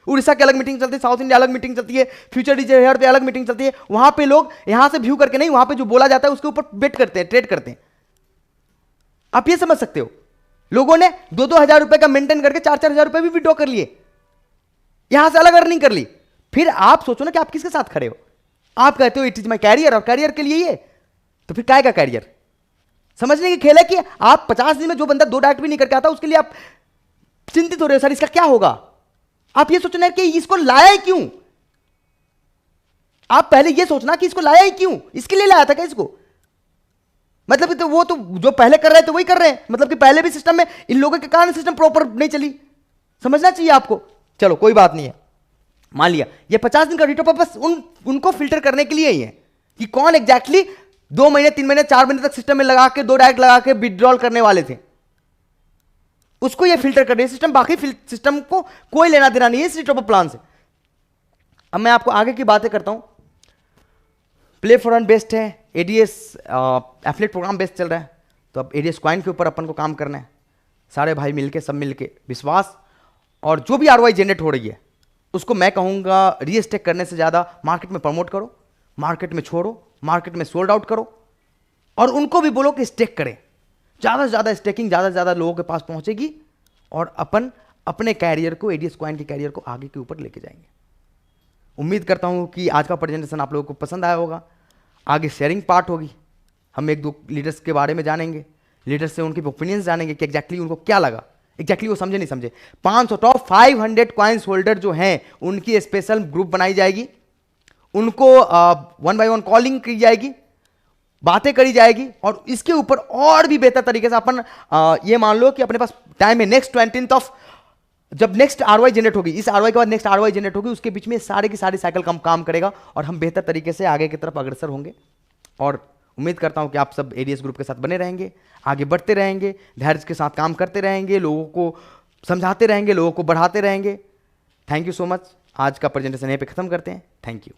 उड़ीसा की अलग मीटिंग चलती है, साउथ इंडिया अलग मीटिंग चलती है, फ्यूचर डीजे हेयर पे अलग मीटिंग चलती है। वहां पे लोग यहां से व्यू करके नहीं, वहां पे जो बोला जाता है उसके ऊपर बेट करते हैं, ट्रेड करते हैं। आप ये समझ सकते हो, लोगों ने 2-2 हजार रुपए का मेंटेन करके 4-4 हजार रुपए भी विड्रॉ कर लिए, यहां से अलग अर्निंग कर ली। फिर आप सोचो ना कि आप किसके साथ खड़े हो। आप कहते हो इट इज माई कैरियर, और कैरियर के लिए ये, तो फिर क्या का कैरियर? समझने की खेल है कि आप 50 दिन में जो बंदा 2 डायरेक्ट भी नहीं करके आता उसके लिए आप चिंतित हो रहे हो, सर इसका क्या होगा। आप ये सोचना है कि इसको लाया ही क्यों। आप पहले ये सोचना कि इसको लाया ही क्यों, इसके लिए लाया था क्या इसको? मतलब कि तो वो तो जो पहले कर रहे थे वही कर रहे हैं, मतलब कि पहले भी सिस्टम में इन लोगों के कारण सिस्टम प्रॉपर नहीं चली। समझना चाहिए आपको। चलो कोई बात नहीं है, मान लिया ये 50 दिन का रिटर्न पर्पस उनको फिल्टर करने के लिए ही है कि कौन एग्जैक्टली 2 महीने 3 महीने 4 महीने तक सिस्टम में लगा के 2 डायरेक्ट लगा के विड्रॉल करने वाले थे, उसको ये फिल्टर कर रही है सिस्टम। बाकी सिस्टम को कोई लेना देना नहीं है इस रिटर्न प्लान से। अब मैं आपको आगे की बातें करता हूं। प्ले फॉर अर्न बेस्ड है, एडीएस एफिलिएट प्रोग्राम बेस्ड चल रहा है, तो अब एडीएस कॉइन के ऊपर अपन को काम करना है। सारे भाई मिलके, सब मिलके विश्वास, और जो भी आरओआई जनरेट हो रही है उसको मैं कहूंगा रीस्टेक करने से ज़्यादा मार्केट में प्रमोट करो, मार्केट में छोड़ो, मार्केट में सोल्ड आउट करो, और उनको भी बोलो कि स्टेक करें। ज़्यादा से ज़्यादा स्टेकिंग ज़्यादा से ज़्यादा लोगों के पास पहुंचेगी और अपन अपने कैरियर को, एडीएस कॉइन के कैरियर को आगे के ऊपर लेके जाएंगे। उम्मीद करता हूं कि आज का प्रेजेंटेशन आप लोगों को पसंद आया होगा। आगे शेयरिंग पार्ट होगी, हम 1-2 लीडर्स के बारे में जानेंगे, लीडर्स से उनके ओपिनियंस जानेंगे कि एग्जैक्टली उनको क्या लगा, एग्जैक्टली वो समझे नहीं समझे। 500 टॉप 500 कॉइन्स होल्डर जो हैं उनकी स्पेशल ग्रुप बनाई जाएगी, उनको 1 by 1 कॉलिंग की जाएगी, बातें करी जाएगी, और इसके ऊपर और भी बेहतर तरीके से अपन ये मान लो कि अपने पास टाइम है नेक्स्ट 20th ऑफ, जब नेक्स्ट आरओआई जनरेट होगी, इस आरओआई के बाद नेक्स्ट आरओआई जनरेट होगी, उसके बीच में सारे की सारी साइकिल काम करेगा और हम बेहतर तरीके से आगे की तरफ अग्रसर होंगे। और उम्मीद करता हूं कि आप सब एडीएस ग्रुप के साथ बने रहेंगे, आगे बढ़ते रहेंगे, धैर्य के साथ काम करते रहेंगे, लोगों को समझाते रहेंगे, लोगों को बढ़ाते रहेंगे। Thank you so much. आज का प्रेजेंटेशन यहीं पे खत्म करते हैं। Thank you.